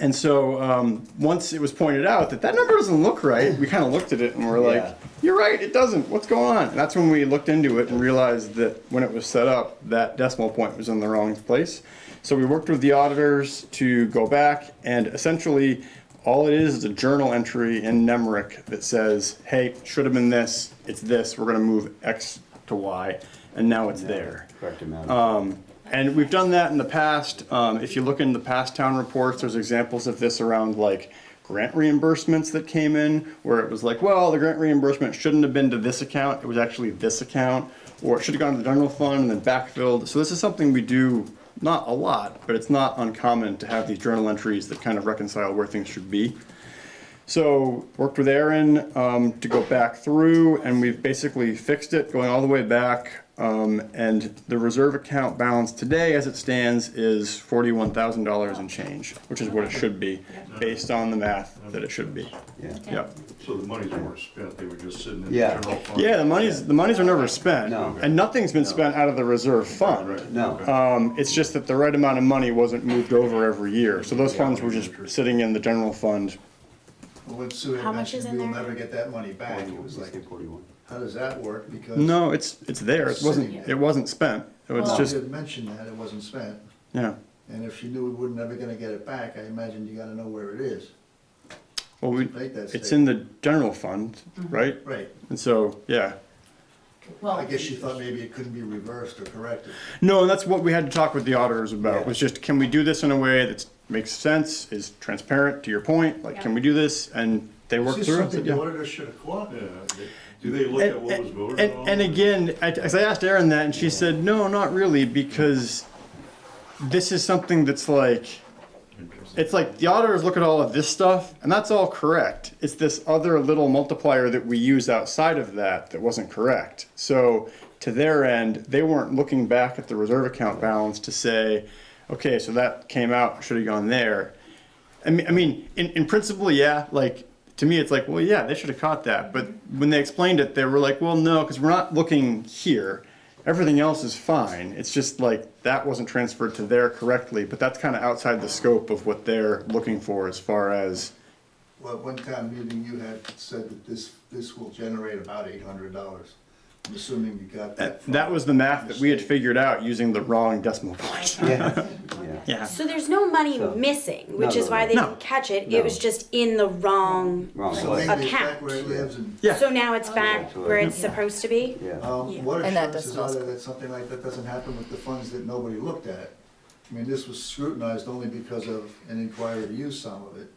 And so, once it was pointed out that that number doesn't look right, we kind of looked at it and we're Yeah. like, you're right, it doesn't, what's going on? And that's when we looked into it and realized that when it was set up, that decimal point was in the wrong place. So we worked with the auditors to go back, and essentially, all it is a journal entry in NEMRIC that says, hey, should have been this, it's this, we're gonna move X to Y, and now it's there. Correct amount. And we've done that in the past. If you look in the past town reports, there's examples of this around like grant reimbursements that came in, where it was like, well, the grant reimbursement shouldn't have been to this account, it was actually this account, or it should have gone to the general fund and then backfilled. So this is something we do, not a lot, but it's not uncommon to have these journal entries that kind of reconcile where things should be. So worked with Aaron to go back through, and we've basically fixed it, going all the way back. And the reserve account balance today, as it stands, is $41,000 and change, which is what it should be, based on the math that it should be. Yeah. Yep. So the monies weren't spent, they were just sitting in the Yeah. general fund? Yeah, the monies are never spent, No. and nothing's been spent out of the reserve fund. No. It's just that the right amount of money wasn't moved over every year, so those funds were just sitting in the general fund. Well, when Sue How had much is mentioned in we'll there? never get that money back, it was like, 41. how does that work? Because. No, it's there, it wasn't spent, it was Well, just, she had mentioned that, it wasn't spent, yeah. and if she knew we were never gonna get it back, I imagined you gotta know where it is. Well, Make that it's in the general fund, Mm-hmm. right? Right, And so, yeah. Well, I guess she thought maybe it couldn't be reversed or corrected. No, and that's what we had to talk with the auditors about, Yeah. was just, can we do this in a way that makes sense, is transparent, to your point? Like, can we do this? And they Is worked this through it. something said, the yeah. auditor should have caught? Yeah, do they look at what was voted on? And again, as I asked Erin that, and she said, no, not really, because this is something that's like, it's like the auditors look at all of this stuff, and that's all correct. It's this other little multiplier that we use outside of that that wasn't correct. So to their end, they weren't looking back at the reserve account balance to say, okay, so that came out, should have gone there. I mean, in principle, yeah, like, to me, it's like, well, yeah, they should have caught that. But when they explained it, they were like, well, no, because we're not looking here. Everything else is fine. It's just like that wasn't transferred to there correctly, but that's kind of outside the scope of what they're looking for as far as, Well, at one town meeting, you had said that this will generate about $800. I'm assuming you got that. from that was the math that we had figued out using the wrong decimal point. Yeah. Yeah. So there's no money So- missing, which No, is no, why no. they No. didn't catch it. No. It was just in the wrong Wrong So place. maybe it's account. back where it lives and. Yeah. So now it's back where it's supposed to be? Yeah. What And that assurances doesn't are also- there that something like that doesn't happen with the funds that nobody looked at? I mean, this was scrutinized only because of an inquiry to use some of it.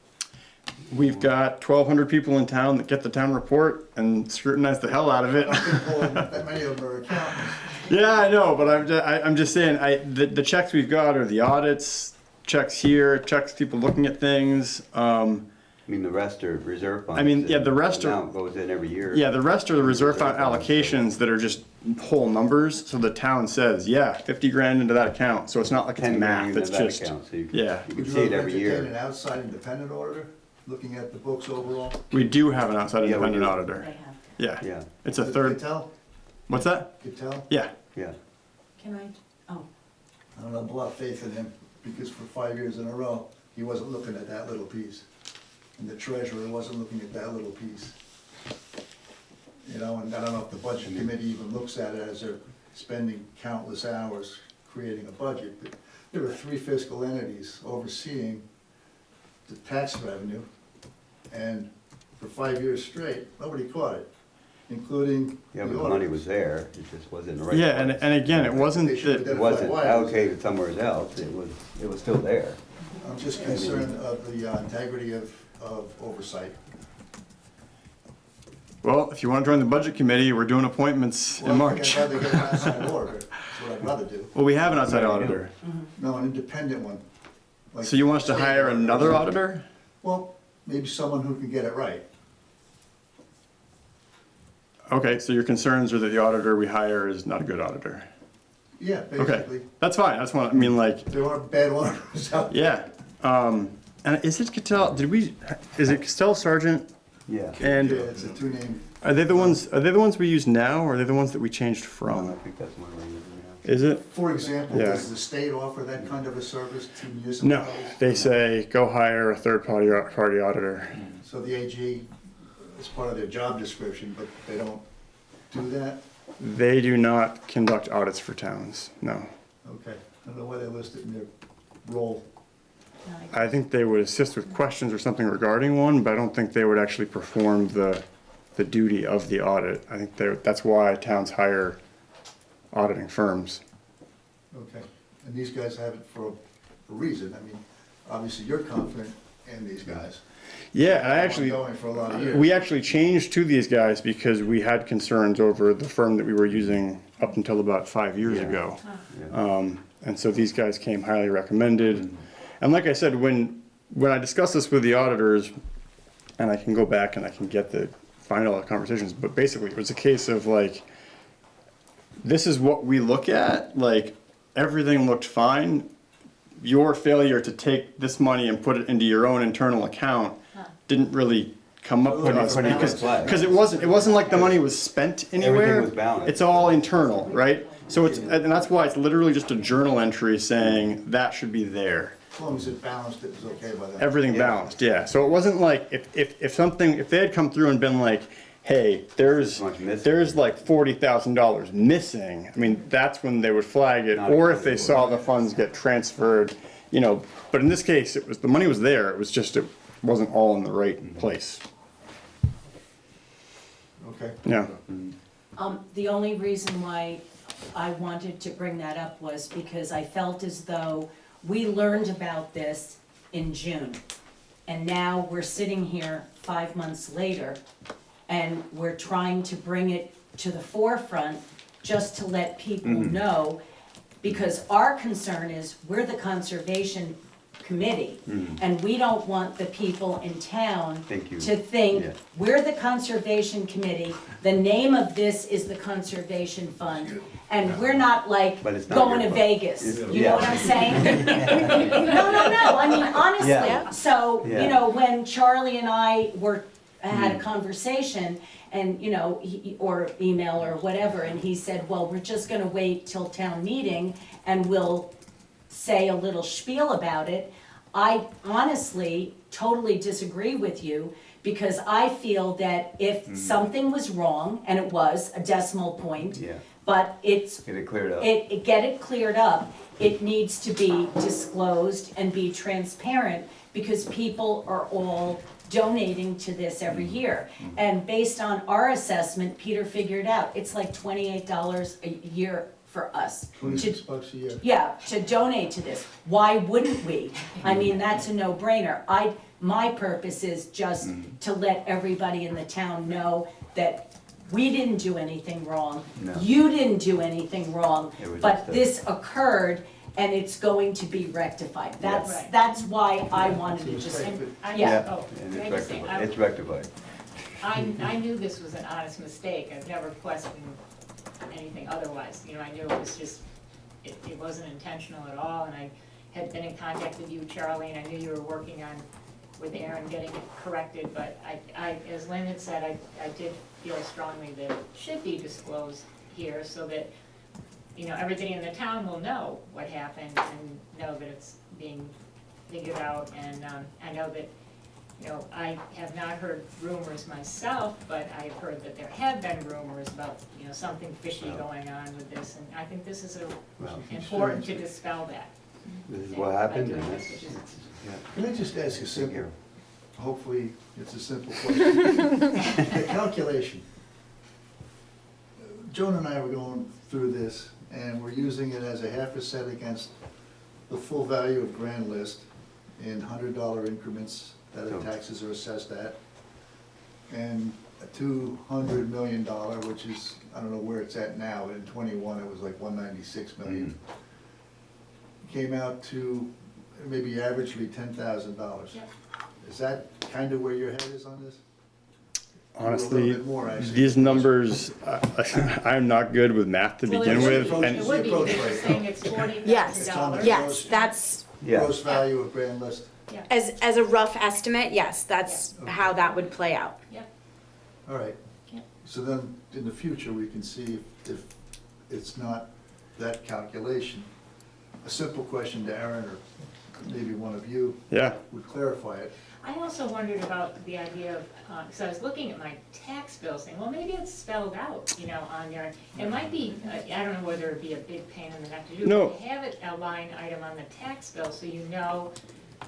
We've got 1,200 people in town that get the town report and scrutinize the hell out of it. I don't think all of them- that many of them are accountants. Yeah, I know, but I'm just saying, the checks we've got are the audits, checks here, checks people looking at things. I mean, the rest are reserve funds. I mean, yeah, the rest are- Amount goes in every year. Yeah, the rest are the reserve fund allocations that are just whole numbers. So the town says, yeah, 50 grand into that account. So it's not like it's 10 math, grand it's into that just, account, so you yeah. can Would see you it ever every entertain an year. outside independent auditor, looking at the books overall? We do have an outside Yeah, we independent do. auditor. they have. Yeah, Yeah, it's a Could third, tell? what's that? Could tell? Yeah, yeah. Can I, oh, I don't have a lot of faith in him, because for 5 years in a row, he wasn't looking at that little piece. And the treasurer wasn't looking at that little piece. You know, and I don't know if the budget committee even looks at it as they're spending countless hours creating a budget, but there are 3 fiscal entities overseeing the tax revenue, and for 5 years straight, nobody caught it, including Yeah, the but the money auditors. was there, it just wasn't in the right yeah, place. and again, it wasn't They should that, It wasn't allocated somewhere else, it was still there. I'm just concerned of the integrity of oversight. well, if you want to join the budget committee, we're doing appointments in Well, March. I'd rather get an outside auditor, that's what I'd rather do. Well, we have an outside auditor. No, an independent one. Like So you want us to state hire auditor. another auditor? Well, maybe someone who can get it right. Okay, so your concerns are that the auditor we hire is not a good auditor. Yeah, Okay, basically. that's fine, that's what, I mean, like, There are bad auditors out there. yeah. And is it Cattell, is it Cattell Sargent? Yeah. And Yeah, it's a two-name. are they the ones we use now, or are they the ones that we changed I from? think that's one we're using Is it? For example, Yeah. does the state offer that kind of a service to No, municipalities? they say, go hire a third-party auditor. So the AG, it's part of their job description, but they don't do that? They do not conduct audits for towns, no. Okay, I don't know why they list it in their role. I think they would assist with questions or something regarding one, but I don't think they would actually perform the duty of the audit. I think that's why towns hire auditing firms. Okay, and these guys have it for a reason. I mean, obviously you're confident in these guys. Yeah, and I actually, Going for a lot of years. we actually changed to these guys because we had concerns over the firm that we were using up until about 5 years ago. And so these guys came highly recommended. And like I said, when I discussed this with the auditors, and I can go back and I can get the final conversations, but basically it was a case of like, this is what we look at, like, everything looked fine. Your failure to take this money and put it into your own internal account didn't really come up with us, because it wasn't like the money was spent anywhere. Everything was balanced. It's all internal, right? So and that's why it's literally just a journal entry saying that should be there. As long as it balanced, it was okay by them. Everything balanced, yeah. So it wasn't like, if they had come through and been like, hey, there's like $40,000 missing, I mean, that's when they would flag it, or if they saw the funds get transferred, you know, but in this case, the money was there, it was just, it wasn't all in the right place. Okay. Yeah. The only reason why I wanted to bring that up was because I felt as though we learned about this in June. And now we're sitting here 5 months later, and we're trying to bring it to the forefront just to let people know, because our concern is, we're the conservation committee, and we don't want the people in town to think, we're the conservation committee, the name of this is the conservation fund, and we're not like going to Vegas, you know what I'm saying? No, I mean, honestly, so, you know, when Charlie and I had a conversation, and, you know, or email or whatever, and he said, well, we're just gonna wait till town meeting, and we'll say a little spiel about it. I honestly totally disagree with you, because I feel that if something was wrong, and it was a decimal point, but it's Get it cleared up. get it cleared up, it needs to be disclosed and be transparent, because people are all donating to this every year. And based on our assessment, Peter figured out, it's like $28 a year for us. $26 a year. Yeah, to donate to this. Why wouldn't we? I mean, that's a no-brainer. My purpose is just to let everybody in the town know that we didn't do anything wrong. No. You didn't do anything wrong, It was but just a- this occurred, and it's going to be rectified. That's why I wanted to just, yeah. Oh, And can I it's just say, rectified. It's rectified. I knew this was an honest mistake. I've never questioned anything otherwise. You know, I knew it was just, it wasn't intentional at all, and I had been in contact with you, Charlie, and I knew you were working on, with Aaron, getting it corrected, but I, as Lynn had said, I did feel strongly that it should be disclosed here, so that, you know, everybody in the town will know what happened, and know that it's being figured out, and I know that, you know, I have not heard rumors myself, but I've heard that there have been rumors about, you know, something fishy going on with this, and I think this is important to dispel that. This is what happened, and By doing that's, this, which is- Can I just ask you simple, hopefully it's a simple question. The calculation. Joan and I were going through this, and we're using it as a 0.5% against the full value of grand list in $100 increments that the taxes are assessed at, and a $200 million, which is, I don't know where it's at now, in '21 it was like 196 million. Came out to maybe averagely $10,000. Yep. Is that kind of where your head is on this? Honestly, A little bit more, actually. these numbers, I'm not good with math to Well, begin it would with. be- and- It would be, because you're saying it's Yes, $40,000. yes, that's, Gross value of grand list. as a rough estimate, yes, that's how that would play out. All right. Yep. So then, in the future, we can see if it's not that calculation. A simple question to Aaron, or maybe one of you Yeah. would clarify it. I also wondered about the idea of, because I was looking at my tax bill saying, well, maybe it's spelled out, you know, on there. It might be, I don't know whether it'd be a big pain in the neck to do, No. but to have it a line item on the tax bill so you know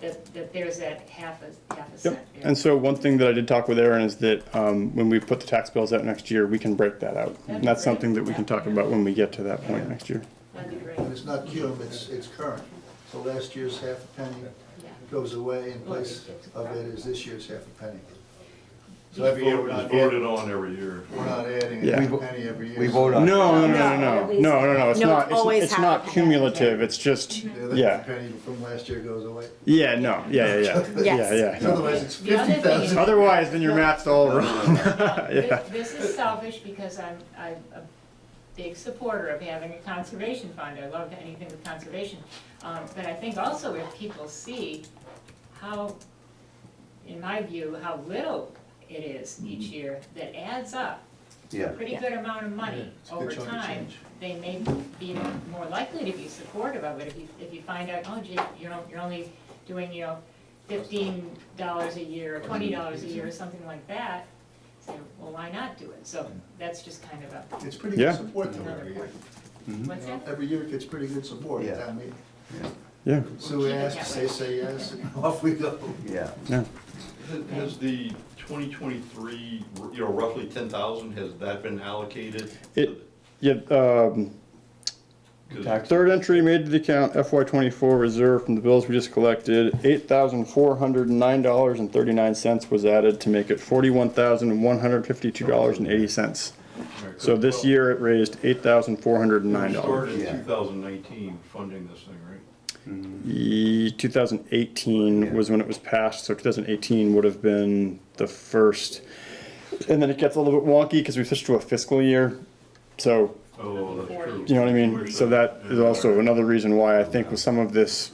that there's that half a cent Yep. there. And so one thing that I did talk with Aaron is that when we put the tax bills out next year, we can break that out. And that's something that we can talk about when we get to that point next year. That'd be great. And it's not cum, it's current. So last year's half a penny Yeah. goes away in place of it is this year's half a penny. So every year, we're It's not voted adding, on every year. we're not adding Yeah. a penny every year. We vote on. No, No, it's No, not, it's always it's half not a cumulative, it's just, The yeah. penny from last year goes away. Yeah, no, yeah. Yes. No. Otherwise, it's The other thing is- 50,000. Otherwise, then your math's all wrong. Yeah. This is selfish because I'm a big supporter of having a conservation fund. I love anything with conservation. But I think also if people see how, in my view, how little it is each year, that adds up to a Yeah. pretty good amount of money It's a good over chunk of time, change. they may be more likely to be supportive of it. If you find out, oh gee, you're only doing, you know, $15 a year or $20 a year or something like that, say, well, why not do it? So that's just kind of a, It's pretty Yeah. good support though another every year. point. What's that? Every year it gets pretty good support Yeah. at town meeting. Yeah, So we ask, say yes, and off we go. Yeah. yeah. Has the 2023, you know, roughly 10,000, has that been allocated? Yeah, 'Cause- third entry made to the account FY '24 reserve from the bills we just collected, $8,409.39 was added to make it $41,152.80. So this year it raised We $8,409. started Yeah. in 2019 funding this thing, right? 2018 Yeah. was when it was passed, so 2018 would have been the first. And then it gets a little bit wonky because we switched to a fiscal year. So, Oh, that's true. you know what I mean? So that is also another reason why I think with some of this,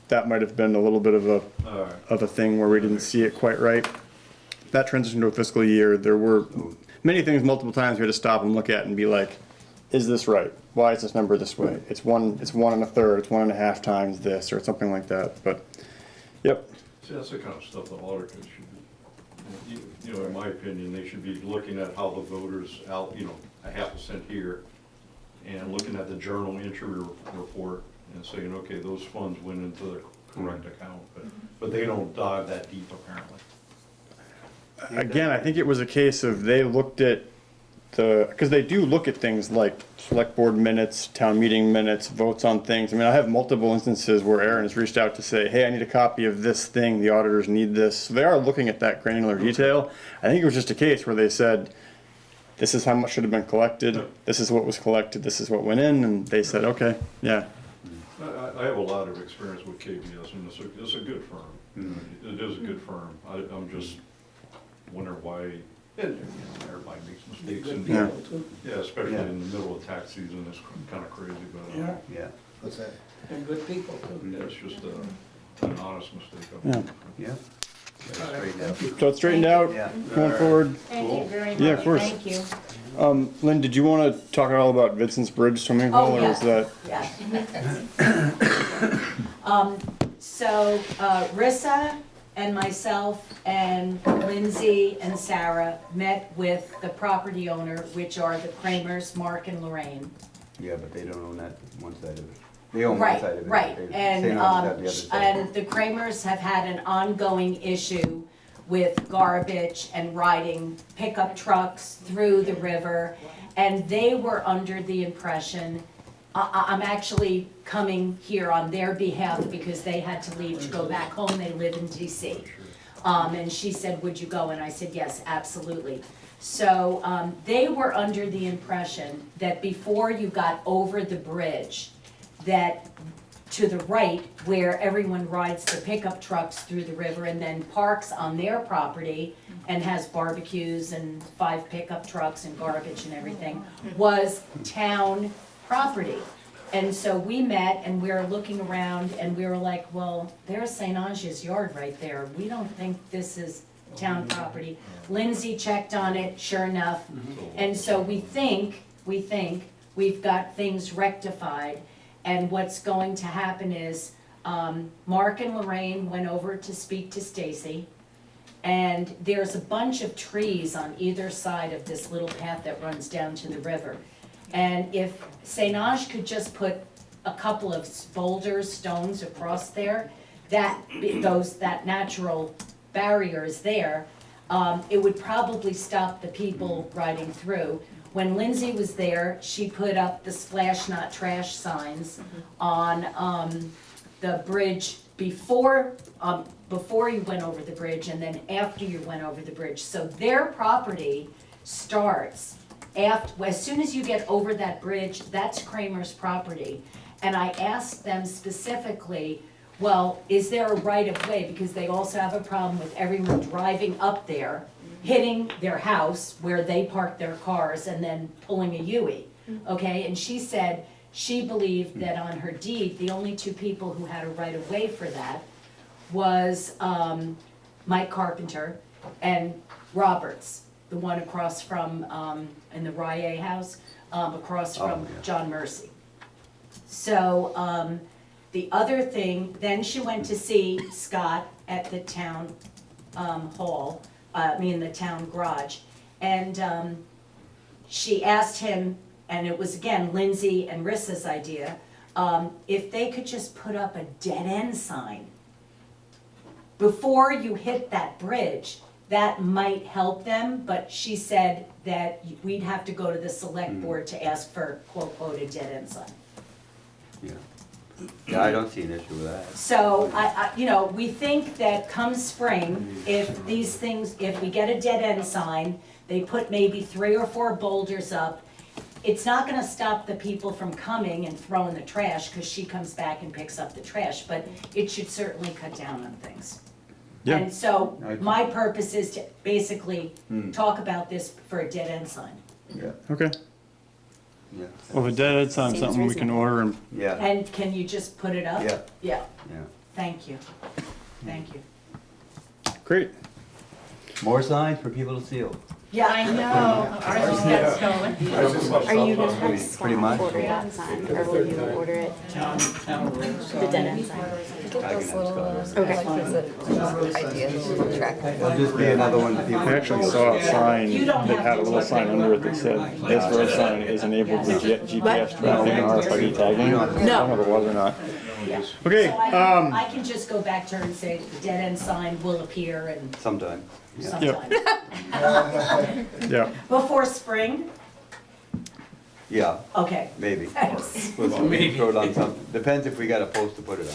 that might have been a little bit of All right. a thing where we didn't see it quite right. That transition to a fiscal year, there were many things multiple times we had to stop and look at and be like, is this right? Why is this number this way? It's 1 1/3, it's 1.5 times this, or something like that, but, yep. See, that's the kind of stuff the auditors should be, you know, in my opinion, they should be looking at how the voters out, you know, a half a cent here, and looking at the journal entry report and saying, okay, those funds went into the correct account, but they don't dive that deep apparently. Again, I think it was a case of they looked at because they do look at things like select board minutes, town meeting minutes, votes on things. I mean, I have multiple instances where Aaron has reached out to say, hey, I need a copy of this thing, the auditors need this. So they are looking at that granular detail. I think it was just a case where they said, this is how much should have been collected, this is what was collected, this is what went in, and they said, okay, yeah. I have a lot of experience with KBS, and it's a good firm. It is a good firm. I'm just wondering why, and, you know, everybody makes mistakes. And, Yeah. yeah, especially Yeah. in the middle of tax season, it's kind of crazy, but Yeah. What's that? They're good people too. yeah, it's just an honest mistake. Yeah. Yeah. Straighten out. So it's straightened out, Yeah. going forward. Thank you very much. Yeah, of course. Thank you. Lynn, did you want to talk at all about Vincent's Bridge swimming Oh, pool, or yeah. was that? So, Rissa and myself and Lindsay and Sarah met with the property owner, which are the Kramers, Mark and Lorraine. Yeah, but they don't own that one side of it. They own one side of it. Right, They and, don't have the other side. and the Kramers have had an ongoing issue with garbage and riding pickup trucks through the river. And they were under the impression, I'm actually coming here on their behalf because they had to leave to go back home, they live in DC. And she said, would you go? And I said, yes, absolutely. So, they were under the impression that before you got over the bridge, that to the right, where everyone rides the pickup trucks through the river and then parks on their property and has barbecues and 5 pickup trucks and garbage and everything, was town property. And so we met and we were looking around and we were like, well, there's St. Ange's yard right there. We don't think this is town property. Lindsay checked on it, sure enough. And so we think we've got things rectified. And what's going to happen is, Mark and Lorraine went over to speak to Stacy. And there's a bunch of trees on either side of this little path that runs down to the river. And if St. Ange could just put a couple of boulders, stones across there, that natural barrier is there, it would probably stop the people riding through. When Lindsay was there, she put up the splash not trash signs on the bridge before you went over the bridge and then after you went over the bridge. So their property starts as soon as you get over that bridge, that's Kramer's property. And I asked them specifically, well, is there a right of way? Because they also have a problem with everyone driving up there, hitting their house where they park their cars and then pulling a U-ey, okay? And she said she believed that on her deed, the only two people who had a right of way for that was Mike Carpenter and Roberts, the one across from, in the Rye house, across from John Mercy. So, the other thing, then she went to see Scott at the town hall, the town garage. And she asked him, and it was again Lindsay and Rissa's idea, if they could just put up a dead end sign before you hit that bridge. That might help them, but she said that we'd have to go to the select board to ask for quote, a dead end sign. Yeah. Yeah, I don't see an issue with that. So, we think that come spring, if these things, if we get a dead end sign, they put maybe 3 or 4 boulders up, it's not gonna stop the people from coming and throwing the trash, cause she comes back and picks up the trash, but it should certainly cut down on things. Yeah. And so, my purpose is to basically talk about this for a dead end sign. Yeah, Okay. yeah, Well, if a dead end sign, Seems something we can reasonable. order and, yeah, And can you just put it up? yeah, Yeah, yeah. thank you, thank you. great. More signs for people to seal. Yeah, I know, ours just got stolen. Are you gonna have Pretty Scott much. order that sign, or will you order it? Town roads. The dead end sign. Get those little, Okay. I like those ideas, little track. It'll just be another one that people. I actually saw a sign You don't that have had a to little look sign at under it that said, this road sign is enabled with GPS tracking and RFID tagging. I don't know if it was or not. yeah. Okay, So I can just go back to her and say the dead end sign will appear and Sometime, yeah. sometime. yeah, Before spring? Yeah, Okay, maybe. thanks. We'll throw it on some, depends if we got a post to put it on.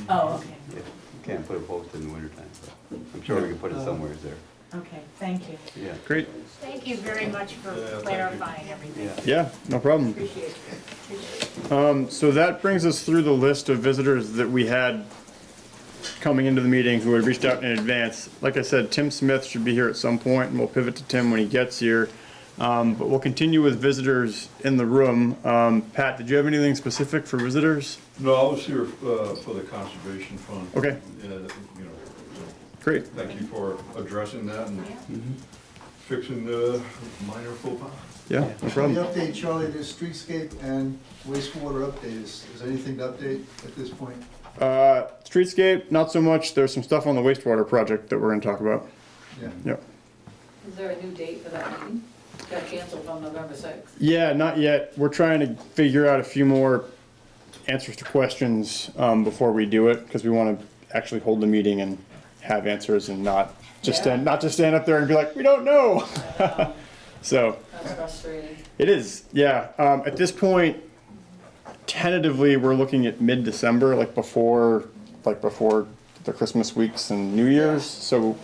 Oh, okay, Yeah, you can't put a post in the wintertime, but I'm sure we can put it somewhere there, okay, thank you. yeah. great. Thank you very much for clarifying everything. Yeah. Yeah, no problem. Appreciate it. So that brings us through the list of visitors that we had coming into the meeting who had reached out in advance. Like I said, Tim Smith should be here at some point, and we'll pivot to Tim when he gets here. But we'll continue with visitors in the room. Pat, did you have anything specific for visitors? No, I was here for the conservation fund. Okay. So Great. thank you for addressing that and fixing the minor faux pas. Yeah, no The problem. update, Charlie, there's streetscape and wastewater update. Is anything to update at this point? Streetscape, not so much. There's some stuff on the wastewater project that we're gonna talk about. Yeah. Yep. Is there a new date for that meeting? Got canceled on November 6th. Yeah, not yet. We're trying to figure out a few more answers to questions before we do it, because we want to actually hold the meeting and have answers and not just stand up there and be like, we don't know. So That's frustrating. it is, yeah. At this point, tentatively, we're looking at mid-December, like before the Christmas weeks and New Year's. So,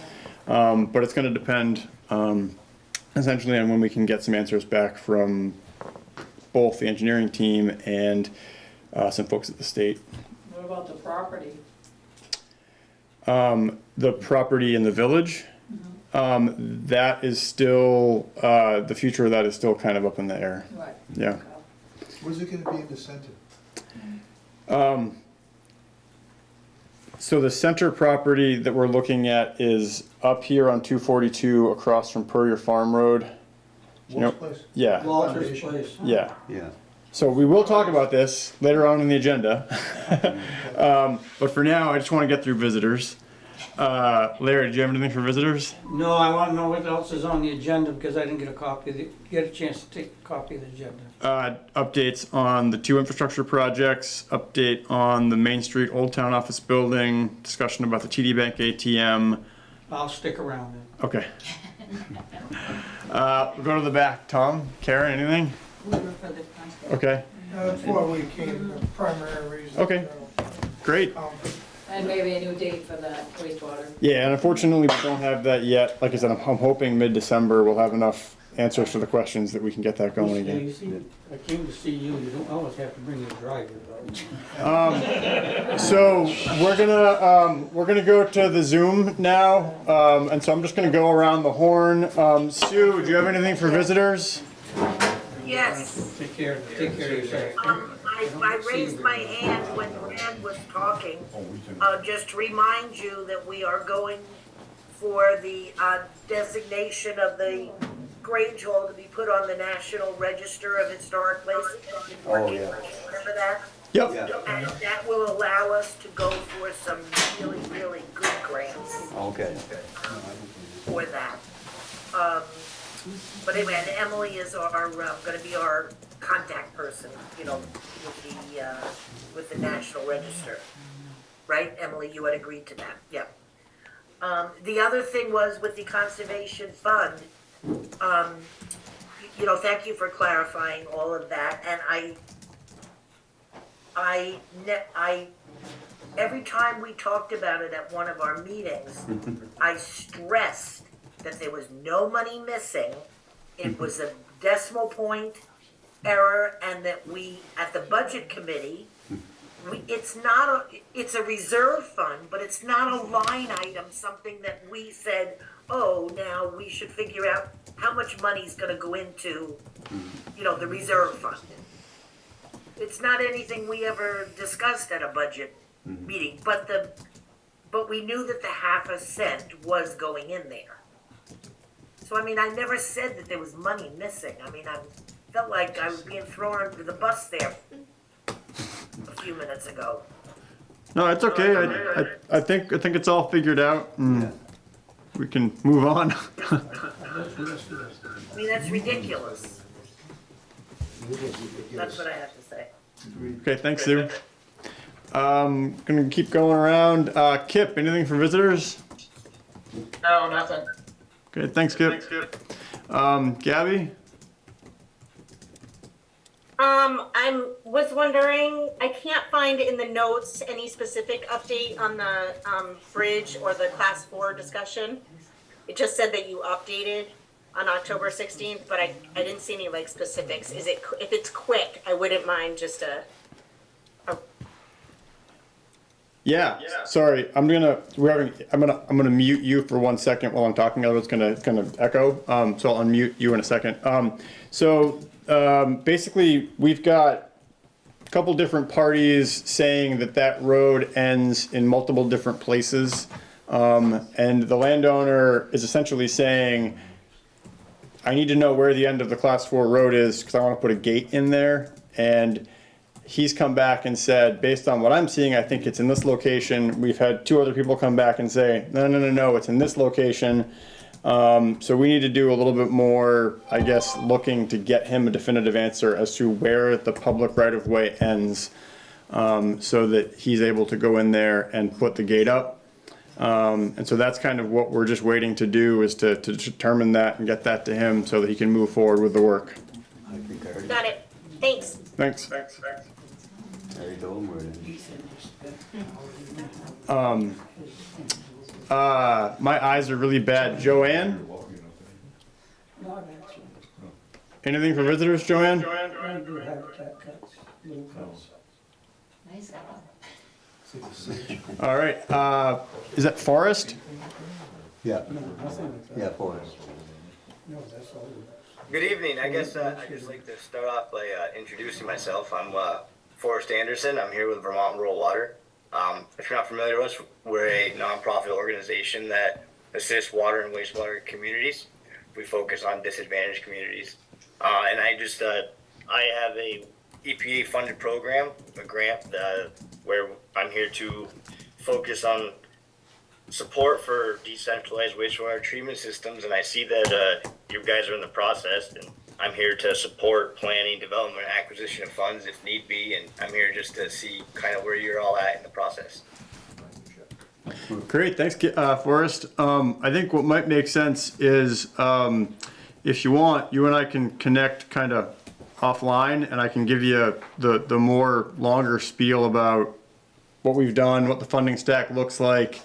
but it's going to depend essentially on when we can get some answers back from both the engineering team and some folks at the state. What about the property? The property in the village, that is still, the future of that is still kind of up in the air. Right. Yeah. Where's it gonna be in the center? So the center property that we're looking at is up here on 242 across from Purrier Farm Road. You know- Wolf's Place? Yeah, Walter's Place. yeah. Yeah. So we will talk about this later on in the agenda. But for now, I just want to get through visitors. Larry, do you have anything for visitors? No, I want to know what else is on the agenda because I didn't get get a chance to take a copy of the agenda. Updates on the 2 infrastructure projects, update on the Main Street Old Town Office Building, discussion about the TD Bank ATM. I'll stick around then. Okay. We'll go to the back. Tom, Karen, anything? Okay, That's why we came, the primary reason. Okay. Great. And maybe a new date for the wastewater. Yeah, and unfortunately, we don't have that yet. Like I said, I'm hoping mid-December we'll have enough answers to the questions that we can get that going again. I came to see you, you don't always have to bring your driver. So we're gonna go to the Zoom now, and so I'm just gonna go around the horn. Sue, do you have anything for visitors? Yes. Take care of yourself. I raised my hand when Rand was talking, just to remind you that we are going for the designation of the Grange Hall to be put on the National Register of Historic Places. Oh, yeah. Remember that? Yep. And that will allow us to go for some really, really good grants Okay. for that. But anyway, and Emily is gonna be our contact person, you know, with the National Register. Right, Emily, you had agreed to that, yeah. The other thing was with the Conservation Fund, you know, thank you for clarifying all of that, and I every time we talked about it at one of our meetings, I stressed that there was no money missing. It was a decimal point error, and that we, at the budget committee, it's a reserve fund, but it's not a line item, something that we said, oh, now we should figure out how much money's gonna go into, you know, the reserve fund. It's not anything we ever discussed at a budget meeting, but we knew that the ½ cent was going in there. So, I mean, I never said that there was money missing. I mean, I felt like I was being thrown under the bus there a few minutes ago. No, it's okay. I think it's all figured out. We can move on. I mean, that's ridiculous. That's what I have to say. Okay, thanks, Sue. Gonna keep going around. Kip, anything for visitors? No, nothing. Okay, thanks, Kip. Gabby? I was wondering, I can't find in the notes any specific update on the bridge or the class 4 discussion. It just said that you updated on October 16th, but I didn't see any like specifics. If it's quick, I wouldn't mind just a Yeah. Sorry, I'm gonna mute you for 1 second while I'm talking. Otherwise, it's gonna echo. So I'll unmute you in a second. Basically, we've got a couple different parties saying that road ends in multiple different places, and the landowner is essentially saying, I need to know where the end of the class 4 road is because I want to put a gate in there. And he's come back and said, based on what I'm seeing, I think it's in this location. We've had 2 other people come back and say, no, it's in this location. So we need to do a little bit more, I guess, looking to get him a definitive answer as to where the public right-of-way ends, so that he's able to go in there and put the gate up. And so that's kind of what we're just waiting to do, is to determine that and get that to him so that he can move forward with the work. I think I already. Got it. Thanks. Thanks. I already told him where it is. My eyes are really bad. Joanne? Anything for visitors, Joanne? Nice. All right, is that Forrest? Yeah. Yeah, Forrest. Good evening. I guess I'd just like to start off by introducing myself. I'm Forrest Anderson. I'm here with Vermont Rural Water. If you're not familiar with us, we're a nonprofit organization that assists water and wastewater communities. we focus on disadvantaged communities. And I have a EPA funded program, a grant where I'm here to focus on support for decentralized wastewater treatment systems. And I see that you guys are in the process, and I'm here to support planning, development, acquisition of funds if need be. And I'm here just to see kind of where you're all at in the process. Great, thanks, Forrest. I think what might make sense is, if you want, you and I can connect kind of offline, and I can give you the more longer spiel about what we've done, what the funding stack looks like,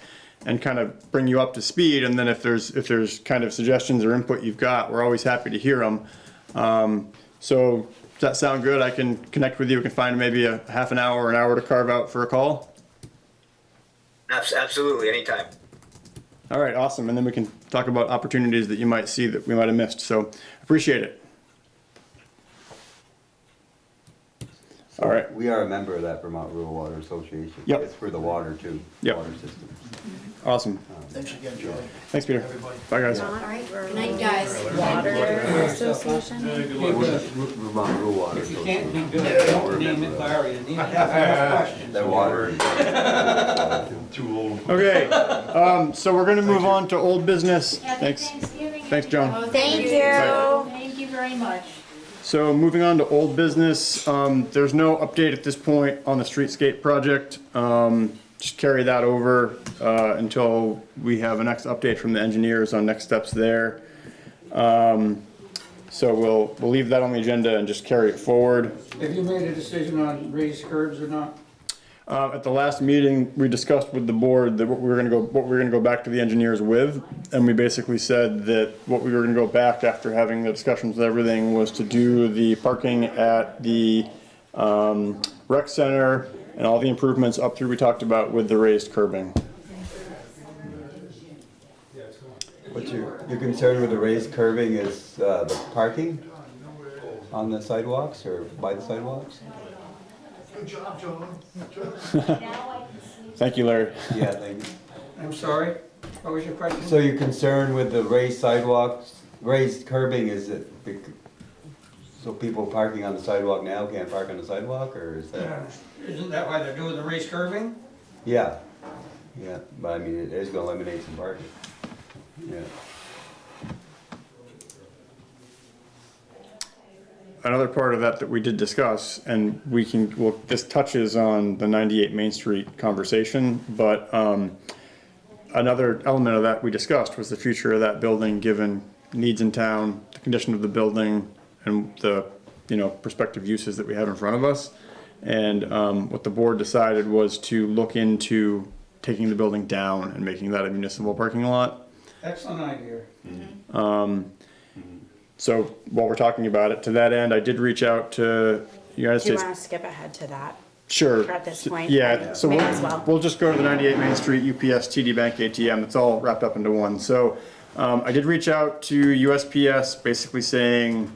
and kind of bring you up to speed. And then if there's kind of suggestions or input you've got, we're always happy to hear them. So does that sound good? I can connect with you. We can find maybe a half an hour or an hour to carve out for a call. Absolutely, anytime. All right, awesome. And then we can talk about opportunities that you might see that we might have missed. So appreciate it. All right. We are a member of that Vermont Rural Water Association. Yep. It's for the water too. Yep. Water system. Awesome. Thanks again, Joey. Thanks, Peter. Bye, guys. All right, good night, guys. Water Association. Vermont Rural Water If you Association. can't be good, don't name it Larry, and name it questions. That water. Too old. Okay, so we're gonna move on to old business. Thanks. Thanks, John. Thank you. Thank you very much. So moving on to old business, there's no update at this point on the streetscape project. Just carry that over until we have a next update from the engineers on next steps there. So we'll leave that on the agenda and just carry it forward. Have you made a decision on raised curbs or not? At the last meeting, we discussed with the board that what we were gonna go back to the engineers with, and we basically said that what we were gonna go back after having the discussions with everything was to do the parking at the rec center and all the improvements up through we talked about with the raised curbing. What's your concern with the raised curbing is the parking on the sidewalks or by the sidewalks? Good job, John. Thank you, Larry. Yeah, thank you. I'm sorry, what was your question? So your concern with the raised sidewalks, raised curbing, is it, so people parking on the sidewalk now can't park on the sidewalk, or is that? Isn't that why they're doing the raised curbing? Yeah, yeah, but I mean, it is gonna eliminate some parking. Yeah. Another part of that we did discuss, and this touches on the 98 Main Street conversation, but another element of that we discussed was the future of that building, given needs in town, the condition of the building, and the prospective uses that we have in front of us. And what the board decided was to look into taking the building down and making that a municipal parking lot. Excellent idea. So while we're talking about it, to that end, I did reach out to United Do you States. want to skip ahead to that? Sure. At this point? Yeah, so May as well. we'll just go to the 98 Main Street UPS TD Bank ATM. It's all wrapped up into one. So I did reach out to USPS, basically saying,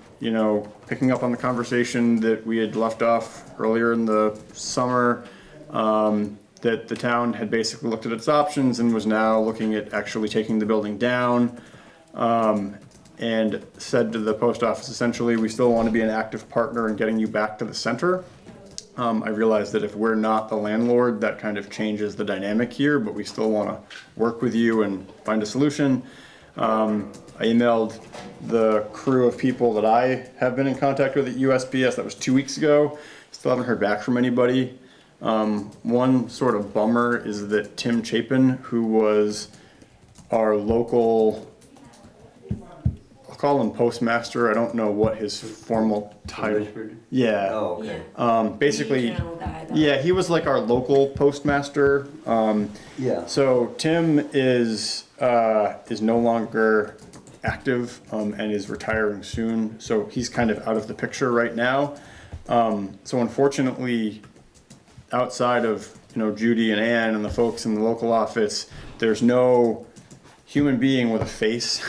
picking up on the conversation that we had left off earlier in the summer, that the town had basically looked at its options and was now looking at actually taking the building down. And said to the post office, essentially, we still want to be an active partner in getting you back to the center. I realize that if we're not the landlord, that kind of changes the dynamic here, but we still want to work with you and find a solution. I emailed the crew of people that I have been in contact with at USPS. That was 2 weeks ago. Still haven't heard back from anybody. One sort of bummer is that Tim Chapin, who was our local, I'll call him postmaster. I don't know what his formal title. Yeah. Oh, okay. Basically, yeah, he was like our local postmaster. Yeah. So Tim is no longer active and is retiring soon. So he's kind of out of the picture right now. So unfortunately, outside of Judy and Ann and the folks in the local office, there's no human being with a face.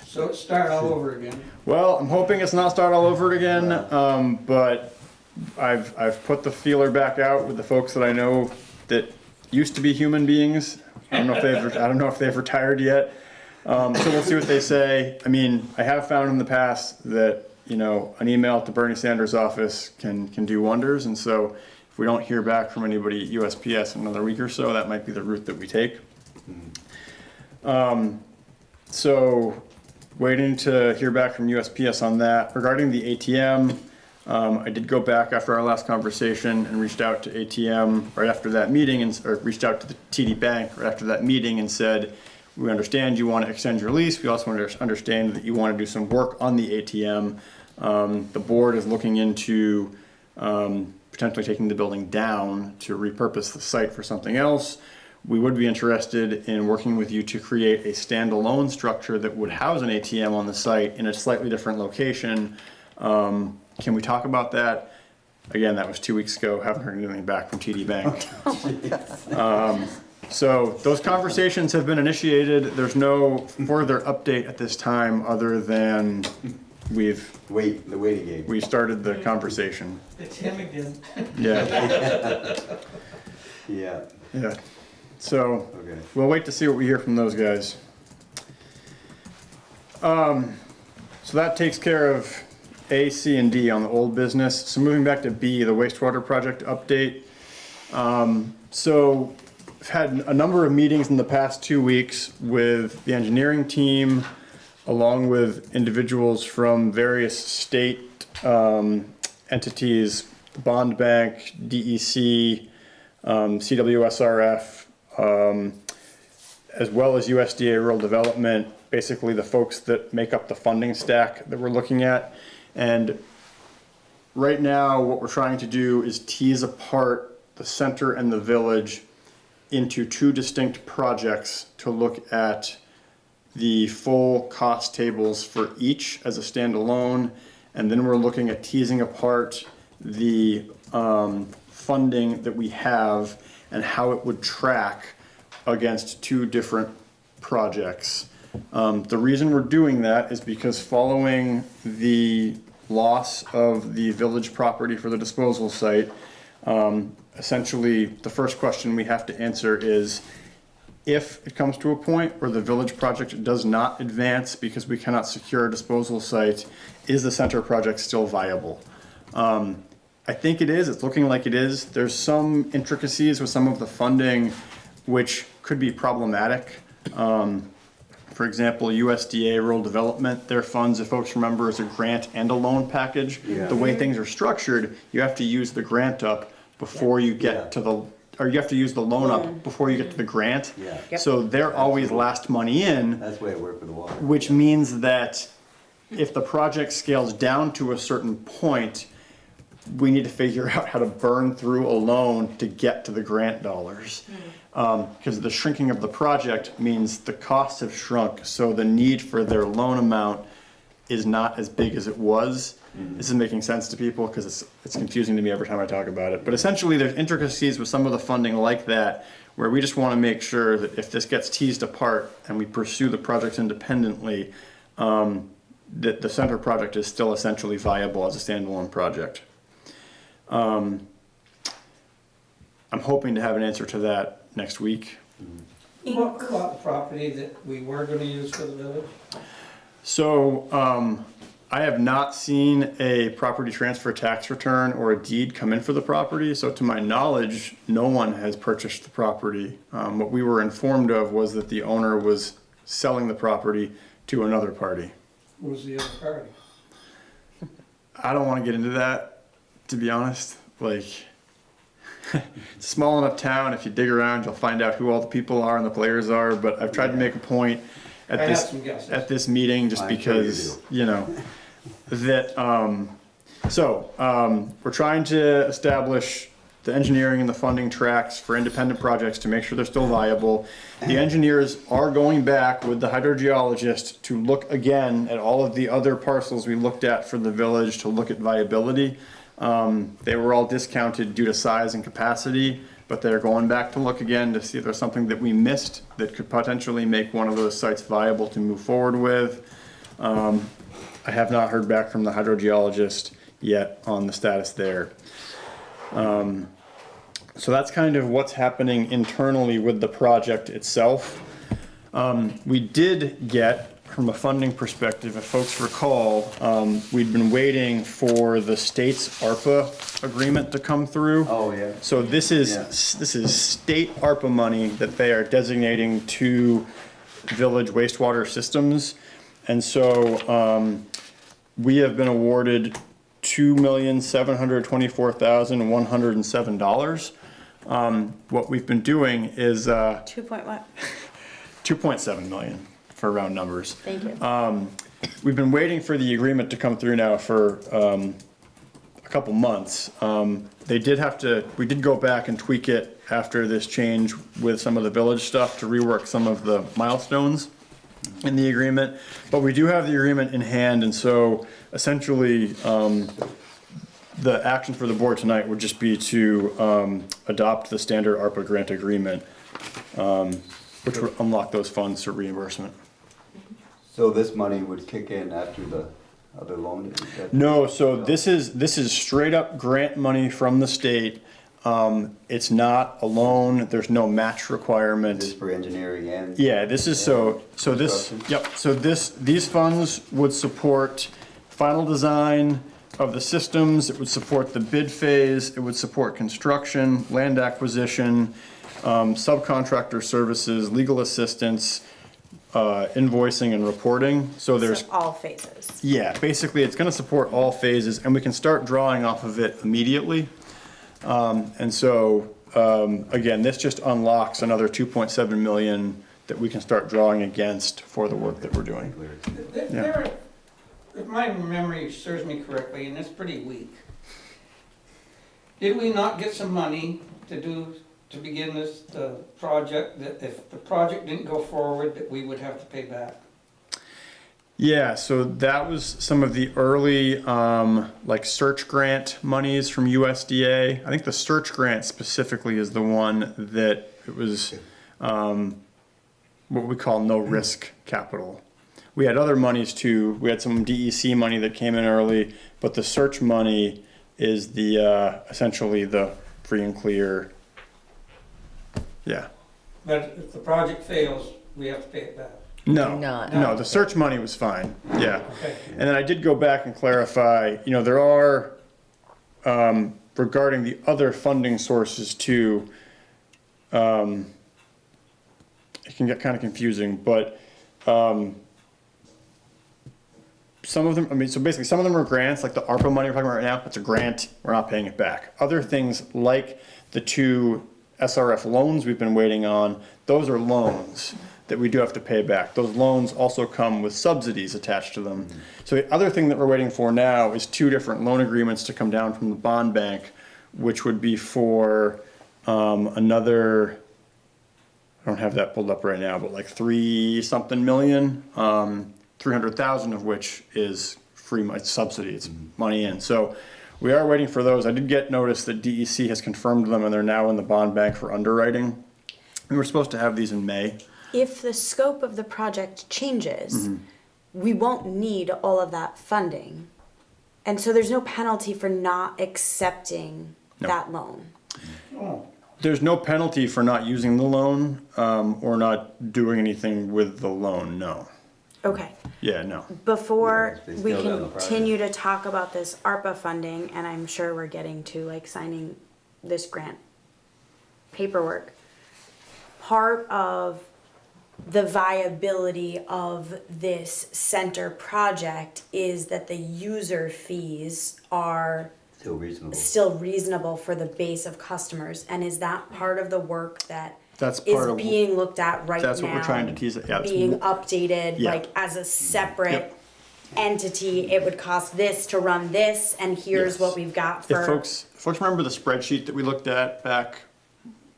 So start all over again. Well, I'm hoping it's not start all over again, but I've put the feeler back out with the folks that I know that used to be human beings. I don't know if they've retired yet. So we'll see what they say. I mean, I have found in the past that, you know, an email to Bernie Sanders' office can do wonders. And so if we don't hear back from anybody at USPS in another week or so, that might be the route that we take. So waiting to hear back from USPS on that. Regarding the ATM, I did go back after our last conversation and reached out to ATM right after that meeting, or reached out to the TD Bank right after that meeting and said, we understand you want to extend your lease. We also understand that you want to do some work on the ATM. The board is looking into potentially taking the building down to repurpose the site for something else. We would be interested in working with you to create a standalone structure that would house an ATM on the site in a slightly different location. Can we talk about that? Again, that was 2 weeks ago. Haven't heard anything back from TD Bank. So those conversations have been initiated. There's no further update at this time other than we started the conversation. It's him again. Yeah. Yeah. Yeah. So we'll wait to see what we hear from those guys. So that takes care of A, C, and D on the old business. So moving back to B, the wastewater project update. So I've had a number of meetings in the past 2 weeks with the engineering team, along with individuals from various state entities, Bond Bank, DEC, CWSRF, as well as USDA Rural Development, basically the folks that make up the funding stack that we're looking at. And right now, what we're trying to do is tease apart the center and the village into two distinct projects to look at the full cost tables for each as a standalone. And then we're looking at teasing apart the funding that we have and how it would track against two different projects. The reason we're doing that is because following the loss of the village property for the disposal site, essentially the first question we have to answer is, if it comes to a point where the village project does not advance because we cannot secure a disposal site, is the center project still viable? I think it is. It's looking like it is. There's some intricacies with some of the funding which could be problematic. For example, USDA Rural Development, their funds, if folks remember, is a grant and a loan package. Yeah. The way things are structured, you have to use the grant up before you get to the, or you have to use the loan up before you get to the grant. Yeah. So they're always last money in. That's the way it worked with the water. Which means that if the project scales down to a certain point, we need to figure out how to burn through a loan to get to the grant dollars. Because the shrinking of the project means the costs have shrunk, so the need for their loan amount is not as big as it was. This is making sense to people because it's confusing to me every time I talk about it. But essentially there's intricacies with some of the funding like that where we just want to make sure that if this gets teased apart and we pursue the projects independently, that the center project is still essentially viable as a standalone project. I'm hoping to have an answer to that next week. What about the property that we were gonna use for the village? So, I have not seen a property transfer tax return or a deed come in for the property, so to my knowledge, no one has purchased the property. What we were informed of was that the owner was selling the property to another party. Who's the other party? I don't want to get into that, to be honest. Like, it's a small enough town, if you dig around, you'll find out who all the people are and the players are, but I've tried to make a point at this meeting just because, you know, that, we're trying to establish the engineering and the funding tracks for independent projects to make sure they're still viable. The engineers are going back with the hydrogeologist to look again at all of the other parcels we looked at for the village to look at viability. They were all discounted due to size and capacity, but they're going back to look again to see if there's something that we missed that could potentially make one of those sites viable to move forward with. I have not heard back from the hydrogeologist yet on the status there. So that's kind of what's happening internally with the project itself. We did get, from a funding perspective, if folks recall, we'd been waiting for the state's ARPA agreement to come through. Oh, yeah. So this is state ARPA money that they are designating to village wastewater systems. And so we have been awarded $2,724,107. What we've been doing is 2.7 million for round numbers. Thank you. We've been waiting for the agreement to come through now for a couple months. We did go back and tweak it after this change with some of the village stuff to rework some of the milestones in the agreement. But we do have the agreement in hand, and so essentially the action for the board tonight would just be to adopt the standard ARPA grant agreement, which would unlock those funds for reimbursement. So this money would kick in after the other loan? No, so this is straight up grant money from the state. It's not a loan, there's no match requirement. This is for engineering and? Yeah, this is these funds would support final design of the systems, it would support the bid phase, it would support construction, land acquisition, subcontractor services, legal assistance, invoicing and reporting. So there's all phases. Yeah, basically it's gonna support all phases and we can start drawing off of it immediately. And so, again, this just unlocks another 2.7 million that we can start drawing against for the work that we're doing. There, if my memory serves me correctly, and it's pretty weak, did we not get some money to begin the project, that if the project didn't go forward, that we would have to pay back? Yeah, so that was some of the early, like search grant monies from USDA. I think the search grant specifically is the one that it was, what we call no risk capital. We had other monies too. We had some DEC money that came in early, but the search money is the, essentially the free and clear. Yeah. But if the project fails, we have to pay it back? No, the search money was fine, yeah. Okay. And then I did go back and clarify, there are, regarding the other funding sources too, it can get kind of confusing, but some of them, so basically some of them are grants, like the ARPA money we're talking about right now, it's a grant, we're not paying it back. Other things like the 2 SRF loans we've been waiting on, those are loans that we do have to pay back. Those loans also come with subsidies attached to them. So the other thing that we're waiting for now is 2 different loan agreements to come down from the bond bank, which would be for another, I don't have that pulled up right now, but like 3-something million, 300,000 of which is free subsidy, it's money in. So we are waiting for those. I did get notice that DEC has confirmed them and they're now in the bond bank for underwriting. We were supposed to have these in May. If the scope of the project changes, we won't need all of that funding. And so there's no penalty for not accepting that loan. There's no penalty for not using the loan or not doing anything with the loan, no. Okay. Yeah, no. Before Yeah, we still down the continue to talk about this ARPA funding, and I'm sure we're getting to like signing this grant paperwork, part of the viability of this center project is that the user fees are Still reasonable. for the base of customers. And is that part of the work that That's is part of being looked at right now? That's what we're trying to tease. Yeah, being updated, Yeah. like as a separate entity, it would cost this to run this, and here's what we've got for. If folks remember the spreadsheet that we looked at back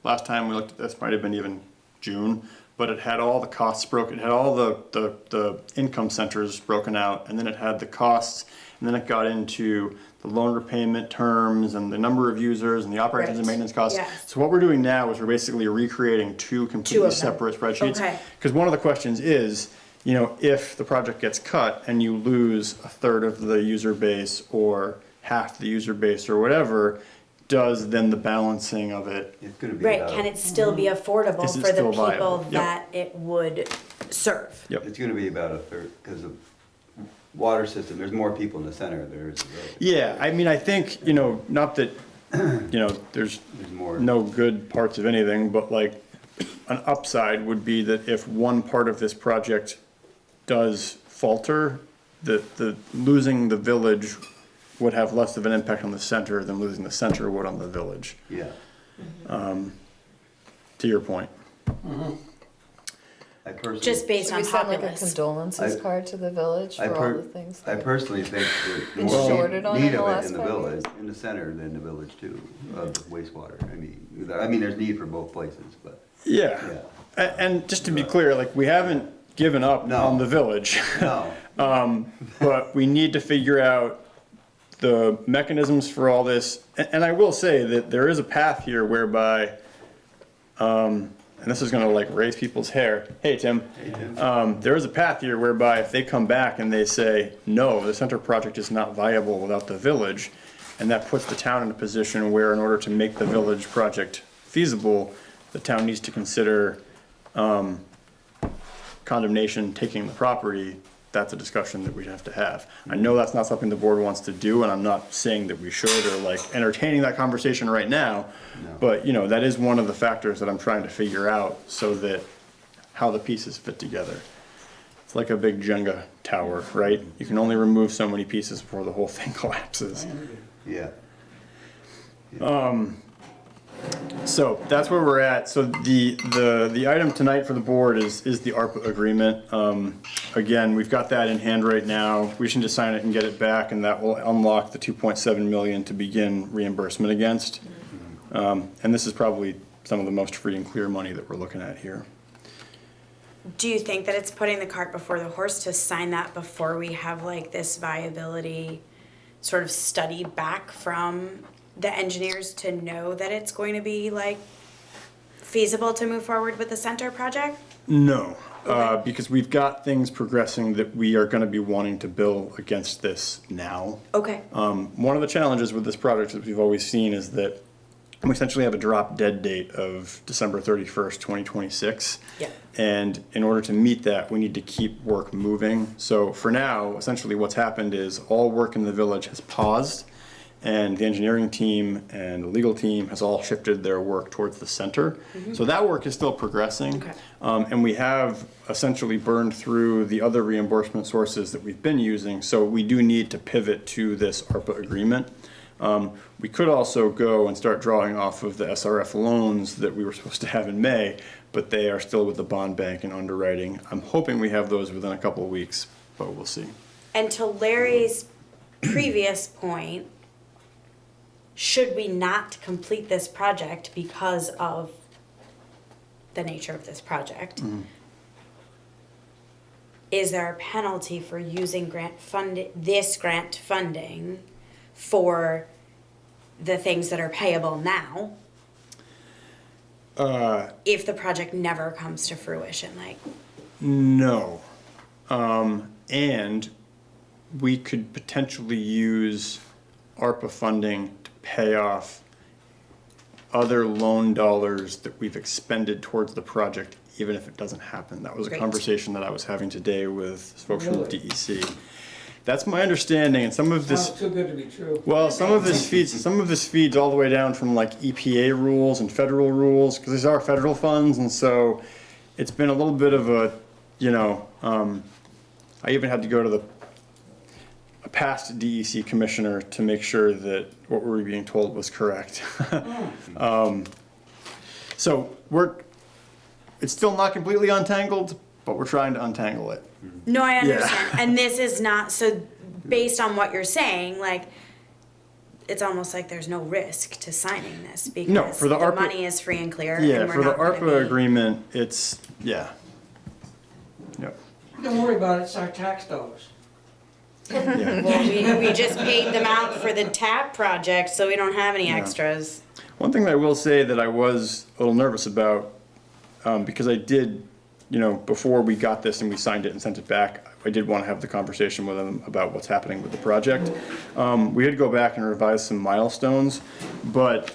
last time we looked at this, might have been even June, but it had all the costs broken, it had all the income centers broken out, and then it had the costs, and then it got into the loan repayment terms and the number of users and the operations and maintenance costs. Yes. So what we're doing now is we're basically recreating 2 completely of them. separate spreadsheets. Okay. Because one of the questions is, if the project gets cut and you lose 1/3 of the user base or half the user base or whatever, does then the balancing of it. It's gonna be Right, about, can it still be affordable Is it for the still viable? people Yep. that it would serve? Yep. it's gonna be about a third, because of water system, there's more people in the center, there's, Yeah, I mean, I think, not that, there's there's more. no good parts of anything, but like, an upside would be that if one part of this project does falter, the losing the village would have less of an impact on the center than losing the center would on the village, Yeah. to your point. I personally. Just based Should on we send like a populace. condolences I- card to the village I for per- all the things? I personally think Been there's shorted more on need in the of it last in the 5 village, in the center than the village too, of the wastewater. I mean, there's need for both places, but, Yeah, yeah. and just to be clear, like, we haven't given up No. on the village. No, But we need to figure out the mechanisms for all this. And I will say that there is a path here whereby, and this is gonna like raise people's hair. Hey, Tim. There is a path here whereby if they come back and they say, no, the center project is not viable without the village, and that puts the town in a position where in order to make the village project feasible, the town needs to consider condemnation, taking the property. That's a discussion that we'd have to have. I know that's not something the board wants to do, and I'm not saying that we should or like entertaining that conversation right now. But, that is one of the factors that I'm trying to figure out so that how the pieces fit together. It's like a big Jenga tower, right? You can only remove so many pieces before the whole thing collapses. yeah. So that's where we're at. So the item tonight for the board is the ARPA agreement. Again, we've got that in hand right now. We should just sign it and get it back, and that will unlock the 2.7 million to begin reimbursement against. And this is probably some of the most free and clear money that we're looking at here. Do you think that it's putting the cart before the horse to sign that before we have like this viability sort of study back from the engineers to know that it's going to be like feasible to move forward with the center project? No, because we've got things progressing that we are gonna be wanting to bill against this now. Okay. One of the challenges with this project that we've always seen is that we essentially have a drop dead date of December 31st, 2026. Yeah. And in order to meet that, we need to keep work moving. So for now, essentially what's happened is all work in the village has paused, and the engineering team and the legal team has all shifted their work towards the center. So that work is still progressing. Okay. And we have essentially burned through the other reimbursement sources that we've been using, so we do need to pivot to this ARPA agreement. We could also go and start drawing off of the SRF loans that we were supposed to have in May, but they are still with the bond bank and underwriting. I'm hoping we have those within a couple of weeks, but we'll see. And to Larry's previous point, should we not complete this project because of the nature of this project? Is there a penalty for using grant funding for the things that are payable now? If the project never comes to fruition, like, No. And we could potentially use ARPA funding to pay off other loan dollars that we've expended towards the project, even if it doesn't happen. That was a Great. conversation that I was having today with folks from the Really? DEC. That's my understanding, and some of this. Sounds too good to be true. Well, some of this feeds all the way down from like EPA rules and federal rules, because these are federal funds, and so it's been a little bit of a, I even had to go to a past DEC commissioner to make sure that what we were being told was correct. So it's still not completely untangled, but we're trying to untangle it. no, I understand. And this is not, so based on what you're saying, like, it's almost like there's no risk to signing this because for the ARPA money is free and clear. Yeah, and we're for the not gonna ARPA be- agreement, it's, yeah. Yep. Don't worry about it, it's our tax dollars. Yeah. Well, we just paid them out for the TAP project, so we don't have any Yeah. extras. One thing that I will say that I was a little nervous about, because I did you know, before we got this and we signed it and sent it back, I did want to have the conversation with them about what's happening with the project. We did go back and revise some milestones, but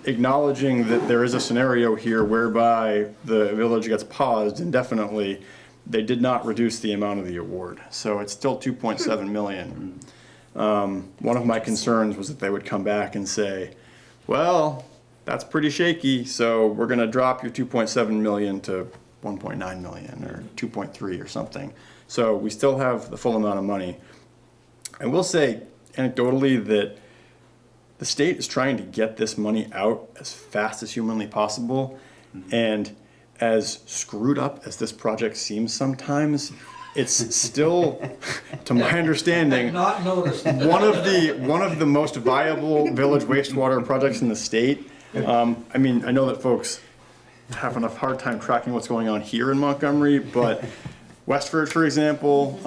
acknowledging that there is a scenario here whereby the village gets paused indefinitely, they did not reduce the amount of the award. So it's still 2.7 million. One of my concerns was that they would come back and say, well, that's pretty shaky, so we're gonna drop your 2.7 million to 1.9 million or 2.3 or something. So we still have the full amount of money. I will say anecdotally that the state is trying to get this money out as fast as humanly possible. And as screwed up as this project seems sometimes, it's still, to my understanding, Not noticed. one of the most viable village wastewater projects in the state. I mean, I know that folks have enough hard time tracking what's going on here in Montgomery, but Westford, for example,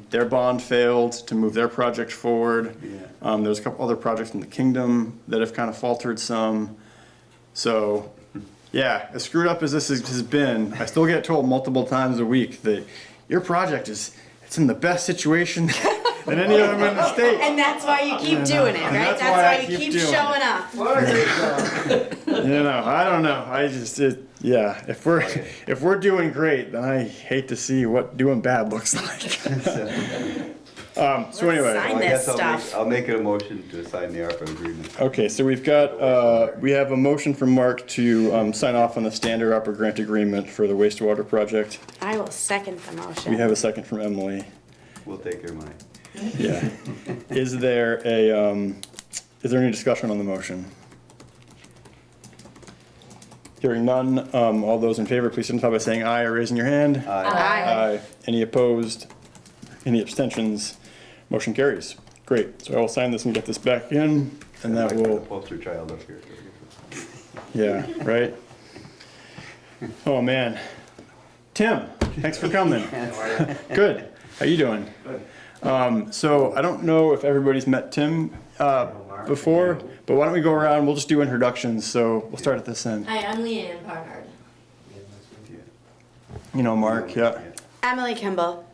their bond failed to move their project forward. There's a couple other projects in the kingdom that have kind of faltered some. So, yeah, as screwed up as this has been, I still get told multiple times a week that your project it's in the best situation than any of them in the state. And that's why you keep doing it, And right? that's That's why I why you keep keep doing showing it. up. You know, I don't know. I just, yeah, if we're doing great, then I hate to see what doing bad looks like. So anyway. sign Well, I this guess stuff. I'll make it a motion to sign the ARPA agreement. Okay, so we've got, we have a motion from Mark to sign off on the standard ARPA grant agreement for the wastewater project. I will second the motion. We have a second from Emily. We'll take your money. Yeah. Is there any discussion on the motion? Hearing none, all those in favor, please signify by saying aye or raising your hand. Aye. Aye. Any opposed? Any abstentions? Motion carries. Great. So I will sign this and get this back in, and that will. Poster child up here. Yeah, right? Oh, man. Tim, thanks for coming. Good. How you doing? Good. So I don't know if everybody's met Tim before, but why don't we go around, we'll just do introductions, so we'll start at this end. Hi, I'm Leanne Barnard. You know Mark, yeah. Emily Kimball.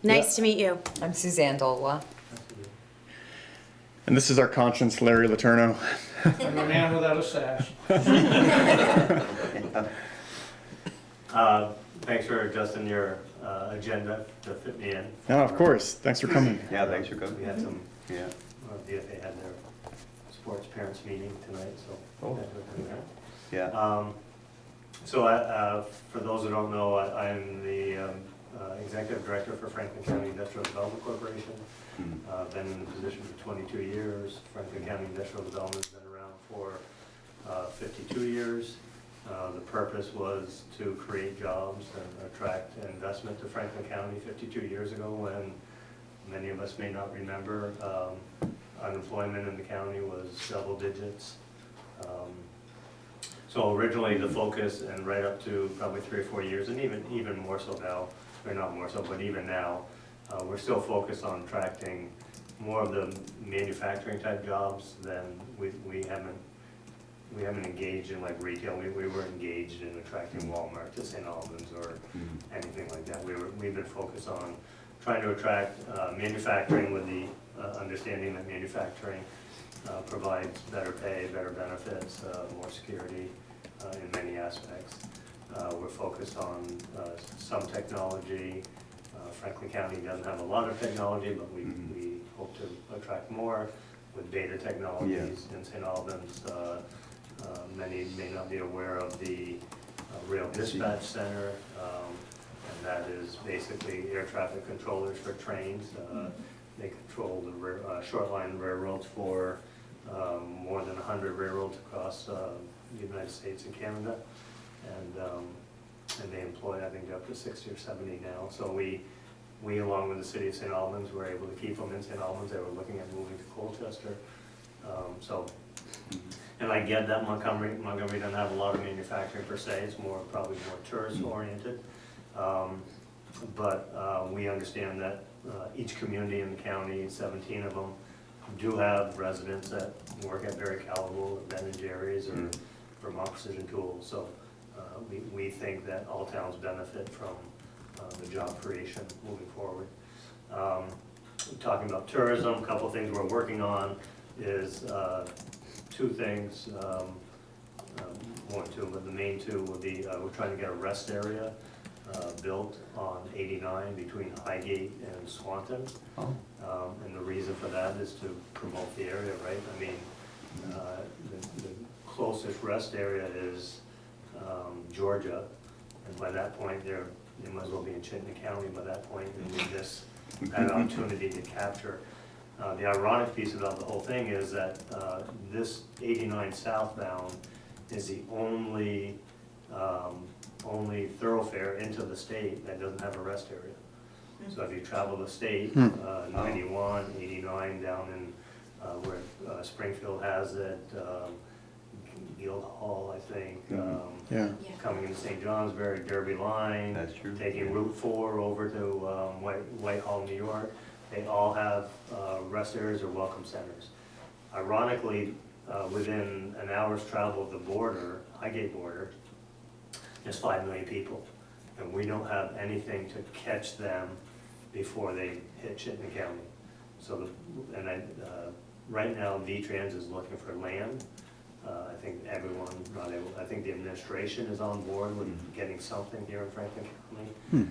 Nice to meet you. I'm Suzanne Dolwa. And this is our conscience, Larry Letourneau. I'm a man without a sash. Thanks for adjusting your agenda to fit me in. No, of course. Thanks for coming. Yeah, thanks for coming. We had some, Yeah. VFA had their sports parents meeting tonight, so. Oh. thanks for coming out. Yeah. So for those who don't know, I'm the Executive Director for Franklin County Industrial Development Corporation. Been in the position for 22 years. Franklin County Industrial Development's been around for 52 years. The purpose was to create jobs and attract investment to Franklin County 52 years ago, when many of us may not remember, unemployment in the county was double digits. So originally the focus, and right up to probably 3 or 4 years, and even more so now, or not more so, but even now, we're still focused on attracting more of the manufacturing type jobs than we haven't engaged in like retail. We were engaged in attracting Walmart to St. Albans or anything like that. We've been focused on trying to attract manufacturing with the understanding that manufacturing provides better pay, better benefits, more security in many aspects. We're focused on some technology. Franklin County doesn't have a lot of technology, but we hope to attract more with data technologies in St. Albans. Many may not be aware of the Rail Dispatch Center, and that is basically air traffic controllers for trains. They control the short line railroads for more than 100 railroads across the United States and Canada, and they employ, I think, up to 60 or 70 now. So we along with the city of St. Albans were able to keep them in St. Albans. They were looking at moving to Colchester. And I get that Montgomery doesn't have a lot of manufacturing per se. It's probably more tourist oriented. But we understand that each community in the county, 17 of them, do have residents that work at Barry Callebaut or Ben & Jerry's or Vermont Precision Tools. So We think that all towns benefit from the job creation moving forward. Talking about tourism, a couple of things we're working on is two things, more than two, but the main two would be we're trying to get a rest area built on 89 between Highgate and Swanton. Oh. And the reason for that is to promote the area, right? I mean, the closest rest area is Georgia, and by that point, they might as well be in Chittenden County by that point, and we miss that opportunity to capture. The ironic piece about the whole thing is that this 89 southbound is the only thoroughfare into the state that doesn't have a rest area. So if you travel the state, 91, 89 down in where Springfield has it, Guildhall, I think, coming into St. Johnsbury, Derby Line, That's true. taking Route 4 over to Whitehall, New York, they all have rest areas or welcome centers. Ironically, within an hour's travel of the border, Highgate border, there's 5 million people, and we don't have anything to catch them before they hit Chittenden County. So, right now, V-Trans is looking for land. I think everyone, I think the administration is on board with getting something here in Franklin County.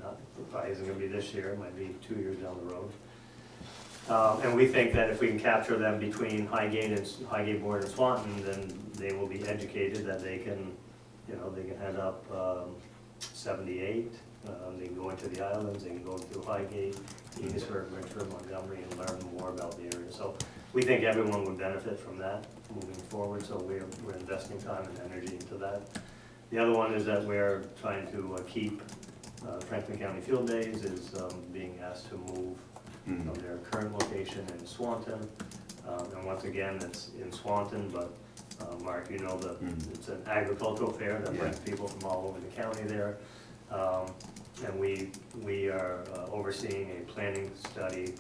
Not probably isn't going to be this year, it might be 2 years down the road. And we think that if we can capture them between Highgate Board and Swanton, then they will be educated that they can, they can head up 78, they can go into the islands, they can go through Highgate, Enosburg, Richford, Montgomery, and learn more about the area. So we think everyone would benefit from that moving forward, so we're investing time and energy into that. The other one is that we're trying to keep Franklin County Field Days is being asked to move from their current location in Swanton. And once again, it's in Swanton, but Mark, you know that it's an agricultural fair that brings people from all over the county there. And we are overseeing a planning study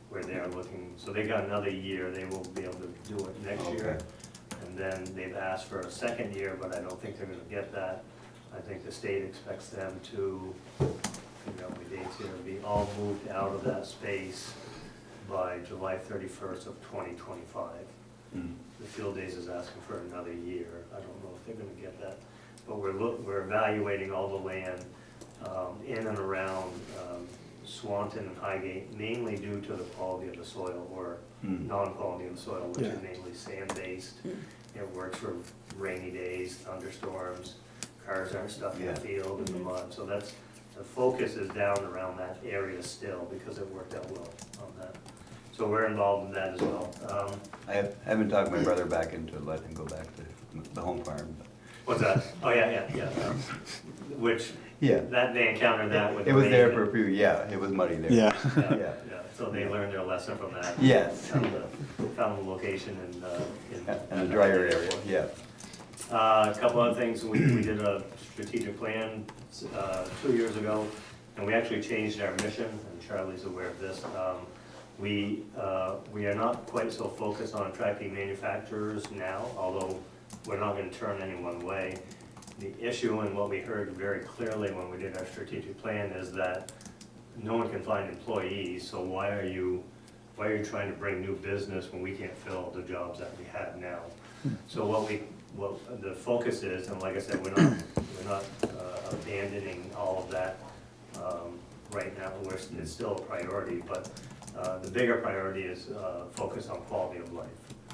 where they're looking, so they got another year, they will be able to do it next year. And then they've asked for a second year, but I don't think they're gonna get that. I think the state expects them to, the dates here, be all moved out of that space by July 31st of 2025. The Field Days is asking for another year. I don't know if they're gonna get that. But we're evaluating all the land in and around Swanton and Highgate, mainly due to the quality of the soil or non-quality of the soil, which is mainly sand-based. It works for rainy days, thunderstorms, cars aren't stuck in the field in the mud. So the focus is down around that area still because it worked out well on that. So we're involved in that as well. I haven't talked my brother back into letting him go back to the home farm. What's that? Oh, yeah. Which, that they encountered that with. It was there for a few, it was muddy there. Yeah. So they learned their lesson from that. Yes. Found the location in the drier area, A couple other things, we did a strategic plan 2 years ago, and we actually changed our mission, and Charlie's aware of this. We are not quite so focused on attracting manufacturers now, although we're not going to turn anyone away. The issue, and what we heard very clearly when we did our strategic plan, is that no one can find employees, so why are you trying to bring new business when we can't fill the jobs that we have now? So what the focus is, and like I said, we're not abandoning all of that right now. It's still a priority, but the bigger priority is focus on quality of life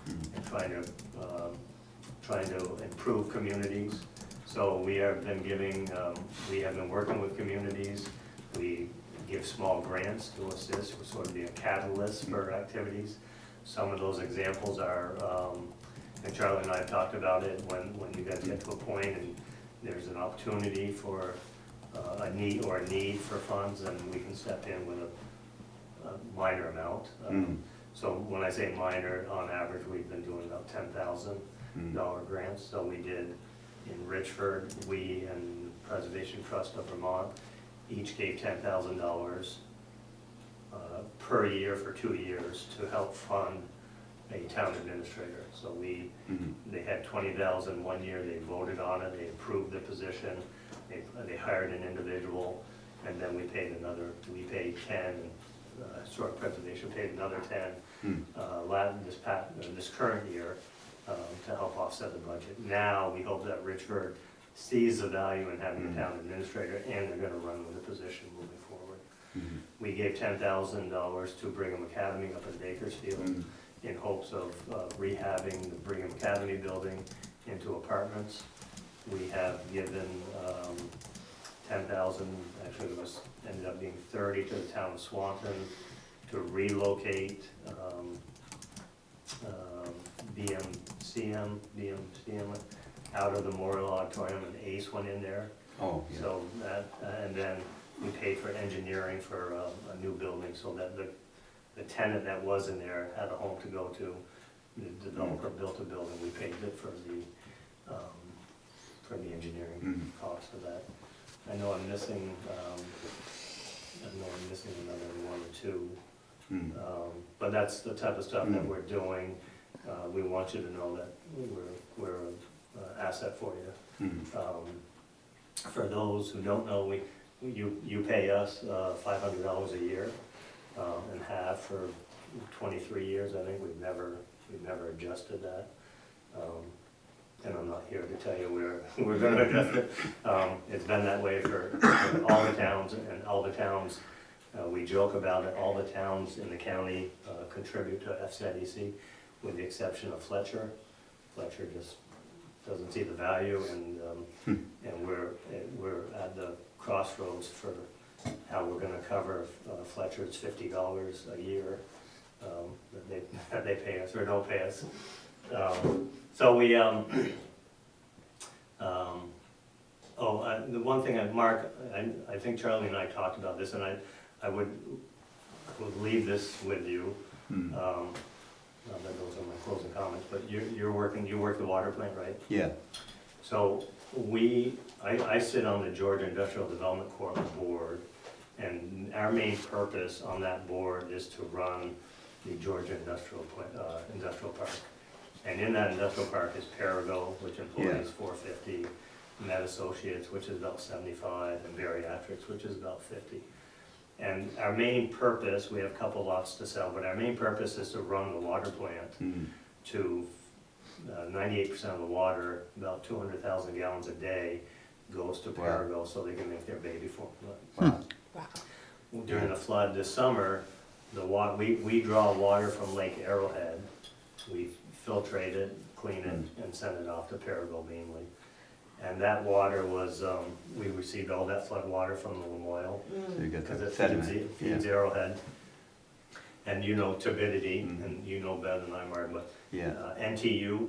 and trying to improve communities. So we have been working with communities. We give small grants to assist, we're sort of be a catalyst for activities. Some of those examples are, and Charlie and I have talked about it, when you guys get to a point and there's an opportunity for a need for funds, and we can step in with a minor amount. So when I say minor, on average, we've been doing about $10,000 grants. So we did in Richford, we and Preservation Trust of Vermont each gave $10,000 per year for 2 years to help fund a town administrator. So they had 20,000 one year, they voted on it, they approved the position, they hired an individual, and then we paid 10, historic preservation paid another 10, this current year, to help offset the budget. Now, we hope that Richford sees the value in having a town administrator, and they're gonna run with the position moving forward. We gave $10,000 to Brigham Academy up in Bakersfield in hopes of rehabbing the Brigham Academy building into apartments. We have given 10,000, actually it ended up being 30 to the town of Swanton to relocate BMCM out of the Memorial Auditorium, and ACE went in there. Oh, yeah. So that, and then we paid for engineering for a new building, so that the tenant that was in there had a home to go to. The developer built a building, we paid it for the engineering cost of that. I know I'm missing another one or two. But that's the type of stuff that we're doing. We want you to know that we're an asset for you. For those who don't know, you pay us $500 a year, and have for 23 years. I think we've never adjusted that. And I'm not here to tell you we're going to adjust it. It's been that way for all the towns, and all the towns. We joke about it. All the towns in the county contribute to FCIDC, with the exception of Fletcher. Fletcher just doesn't see the value, and we're at the crossroads for how we're going to cover Fletcher's $50 a year that they pay us or don't pay us. So we the one thing Mark, I think Charlie and I talked about this, and I would leave this with you. Not that those are my closing comments, but you work the water plant, right? Yeah. So I sit on the Georgia Industrial Development Corp board, and our main purpose on that board is to run the Georgia Industrial Park. And in that industrial park is Perigo, which employs 450, Med Associates, which is about 75, and Bariatrics, which is about 50. And our main purpose, we have a couple lots to sell, but our main purpose is to run the water plant to 98% of the water, about 200,000 gallons a day, goes to Perigo so they can make their baby formula. Wow. During the flood this summer, we draw water from Lake Arrowhead. We filtrate it, clean it, and send it off to Perigo mainly. And that water was, we received all that flood water from the Lamoille, So you got because the it sediment. feeds Arrowhead. And you know turbidity, and you know better than I, Mark, but NTU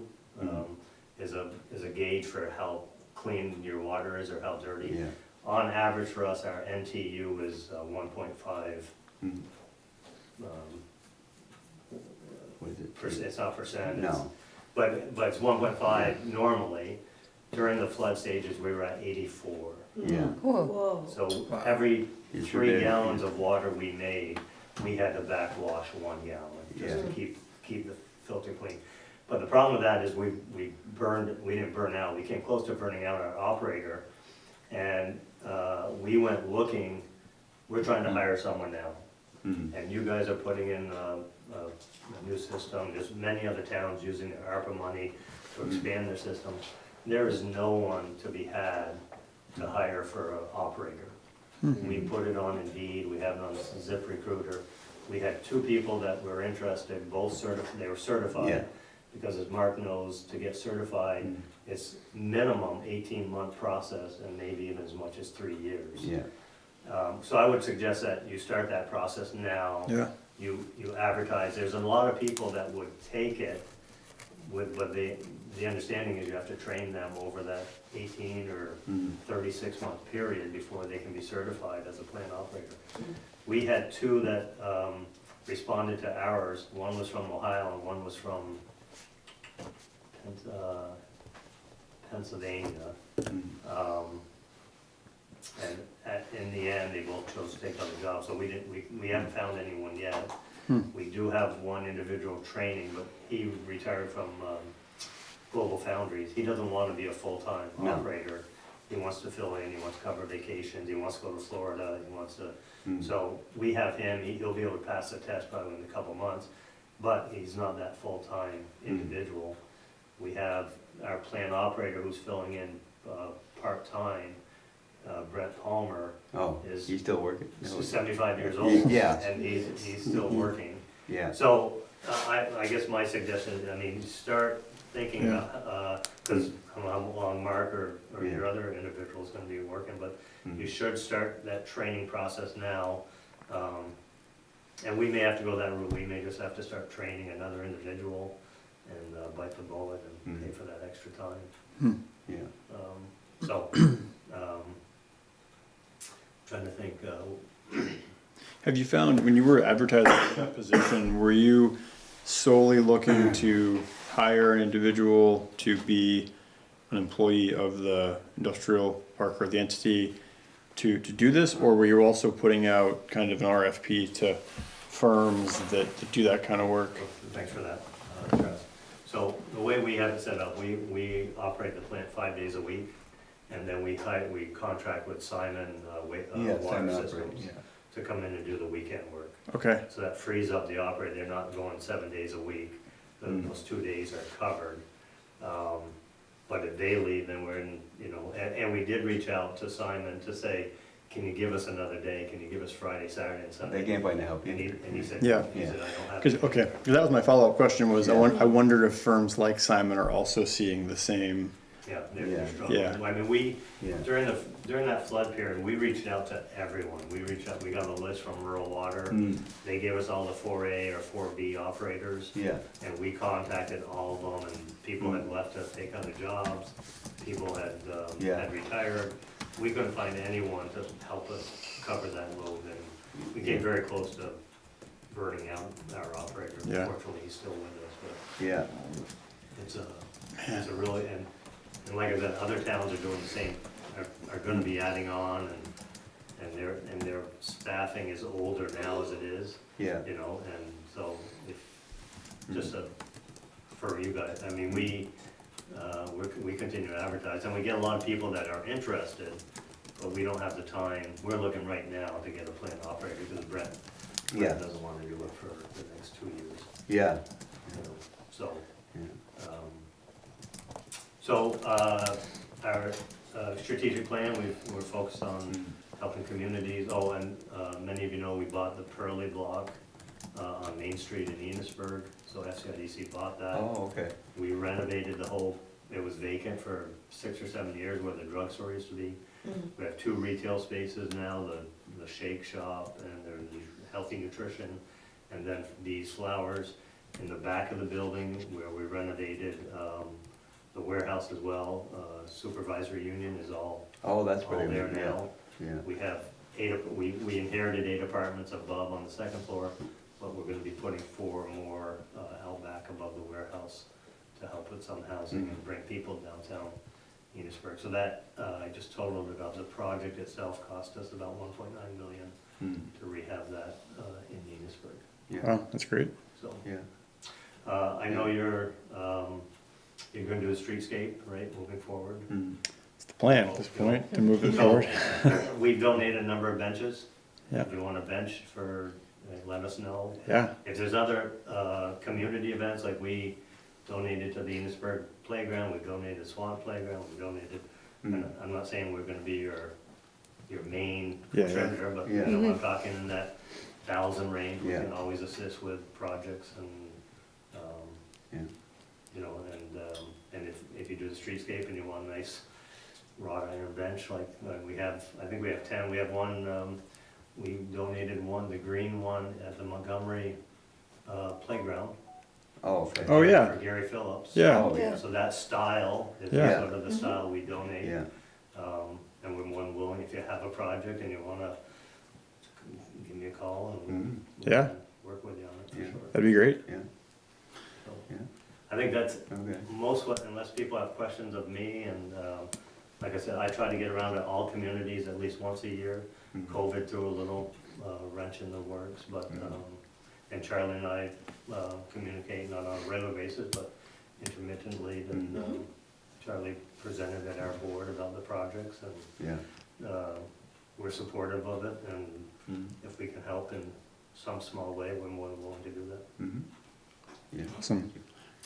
is a gauge for how clean your water is or how dirty. Yeah. On average for us, our NTU is 1.5. What is it? It's not percent. No. But it's 1.5 normally. During the flood stages, we were at 84. Yeah. Whoa. So every It's 3 your gallons of water we made, we had to backwash 1 gallon just to keep the filter clean. But the problem with that is we didn't burn out. We came close to burning out our operator, and we went looking. We're trying to hire someone now, and you guys are putting in a new system. There's many other towns using their ARPA money to expand their system. There is no one to be had to hire for an operator. We put it on Indeed, we have it on ZipRecruiter. We had 2 people that were interested, they were certified. Because as Mark knows, to get certified, it's minimum 18-month process, and maybe even as much as 3 years. So I would suggest that you start that process now. You advertise. There's a lot of people that would take it, but the understanding is you have to train them over that 18 or 36-month period before they can be certified as a plant operator. We had 2 that responded to ours. One was from Ohio and one was from Pennsylvania. And in the end, they both chose to take on the job. So we haven't found anyone yet. We do have one individual training, but he retired from Global Foundries. He doesn't want to be a full-time No. operator. He wants to fill in, he wants to cover vacations, he wants to go to Florida, he wants to, so we have him, he'll be able to pass the test probably in a couple months, but he's not that full-time individual. We have our plant operator who's filling in part-time, Brett Palmer. Oh, is he's still working? 75 years old. Yeah. And he's still working. Yeah. So, I guess my suggestion is, I mean, start thinking about, because along Mark or your other individual's gonna be working, but you should start that training process now. And we may have to go that route, we may just have to start training another individual and bite the bullet and pay for that extra time. Yeah. So, trying to think, Have you found, when you were advertising for that position, were you solely looking to hire an individual to be an employee of the industrial park or the entity to do this? Or were you also putting out kind of an RFP to firms that do that kind of work? thanks for that, Travis. So the way we have it set up, we operate the plant 5 days a week, and then we contract with Simon Water Simon Systems Operating, to come in and do the weekend work. Okay. So that frees up the operator, they're not going 7 days a week, those 2 days are covered. But if they leave, then we're in, and we did reach out to Simon to say, can you give us another day, can you give us Friday, Saturday, and Sunday? They can't find the help And either. he said, Yeah. I don't have. Because, okay, 'cause that was my follow-up question was, I wondered if firms like Simon are also seeing the same. Yeah, they're struggling. Yeah. I mean, during that flood period, we reached out to everyone. We got a list from Rural Water. They gave us all the 4A or 4B operators. Yeah. And we contacted all of them, and people had left to take other jobs. People had retired. We couldn't find anyone to help us cover that load, and we came very close to burning out our operator. Yeah. Unfortunately, he's still with us, but Yeah. it's a really, and like I said, other towns are doing the same, are gonna be adding on, and their staffing is older now as it is. Yeah. And so if, just for you guys, I mean, we continue to advertise, and we get a lot of people that are interested, but we don't have the time. We're looking right now to get a plant operator, because Brett doesn't wanna do it for the next 2 years. Yeah. So, our strategic plan, we're focused on helping communities. Oh, and many of you know we bought the Pearly block on Main Street in Enosburg, so SCIDC bought that. Oh, okay. We renovated the whole, it was vacant for 6 or 7 years where the drugstore used to be. We have 2 retail spaces now, the Shake Shop and there's Healthy Nutrition, and then these flowers. In the back of the building where we renovated the warehouse as well, supervisory union is all that's where there they now. Yeah. We have we inherited 8 apartments above on the 2nd floor, but we're gonna be putting 4 more out back above the warehouse to help with some housing and bring people downtown Enosburg. So that, I just totaled it up. The project itself cost us about 1.9 million to rehab that in Enosburg. Yeah. Wow, that's great. So, Yeah. I know you're gonna do a streetscape, right, moving forward? It's the plan at this point, to move it forward. We've donated a number of benches. Yeah. If you want a bench let us know. Yeah. If there's other community events, like we donated to the Enosburg Playground, we donated to Swan Playground, we donated, I'm not saying we're gonna be your main contributor, but I'm talking in that 1,000 range, we can always assist with projects and, and if you do the streetscape and you want a nice wrought iron bench, like we have, I think we have 10, we have one, we donated one, the green one at the Montgomery playground. Oh, okay. Oh, yeah. For Gary Phillips. Yeah. Oh, yeah. So that style is Yeah. sort of the style we donate. Yeah. And we're more than willing, if you have a project and you wanna give me a call and we Yeah. can work with you on it for sure. That'd be great. Yeah. So, Yeah. I think that's Okay. unless people have questions of me, and like I said, I try to get around to all communities at least once a year. COVID threw a little wrench in the works, but and Charlie and I communicate not on a regular basis, but intermittently. And Charlie presented at our board about the projects, and we're supportive of it, and if we can help in some small way, we're more than willing to do that. Awesome.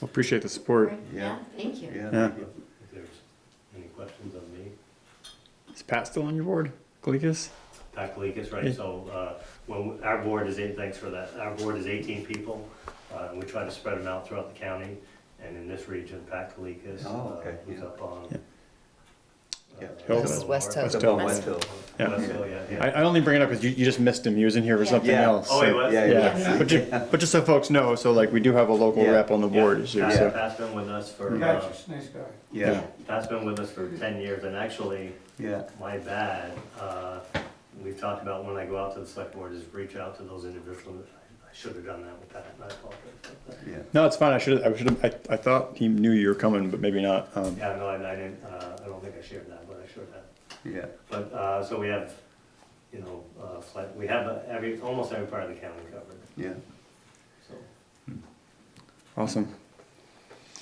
Well, appreciate the support. Yeah, thank you. Yeah. If there's any questions of me. Is Pat still on your board? Galikas? Pat Kalikas, right, so, well, our board is thanks for that, our board is 18 people, and we try to spread them out throughout the county, and in this region, Pat Kalikas, who's up on. West Hill. West Hill. West Hill. Yeah. West Hill, yeah. I only bring it up because you just missed him. He was in here for something else. Oh, he was? Yeah. But just so folks know, so like we do have a local rep on the board. So. Pat's been with us for, Pat's a nice guy. Yeah. Pat's been with us for 10 years, and actually, my bad, we've talked about when I go out to the select board is reach out to those individuals. I should have done that with Pat, and I apologize about that. No, it's fine. I thought he knew you were coming, but maybe not. Yeah, no, I didn't, I don't think I shared that, but I should have. Yeah. But, so we have, you know, we have almost every part of the county covered, Yeah. so. Awesome.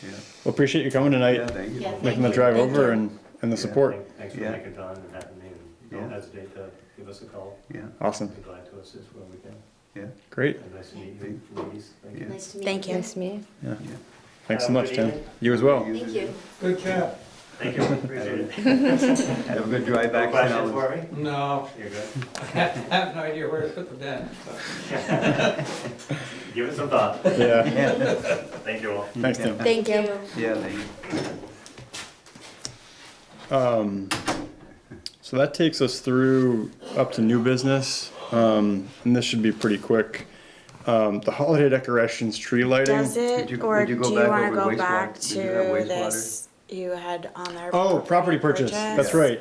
Yeah. Well, appreciate you coming tonight. Yeah, thank you. Yeah, Making the drive over and the support. Thanks for making time and having me, and don't hesitate to give us a call. Yeah. Awesome. Be glad to assist where we can. Yeah. Great. And nice to meet you, ladies. Thank you. Nice to meet Thank you. Nice to meet you. Yeah. Thanks so Have a much, good Tim. evening. You as well. Thank you. Good job. Thank you, appreciate it. Have a good drive back. No questions for me? No, You're good? I have no idea where to put the dent. Give it some thought. Yeah. Thank you all. Thanks, Tim. Thank you. Yeah, thank you. So that takes us through up to new business, and this should be pretty quick. The holiday decorations, tree lighting. Does it, Did you or go do you back want to over go wastewater? back Did to you have wastewater? this you had on there? Oh, property purchase. That's right.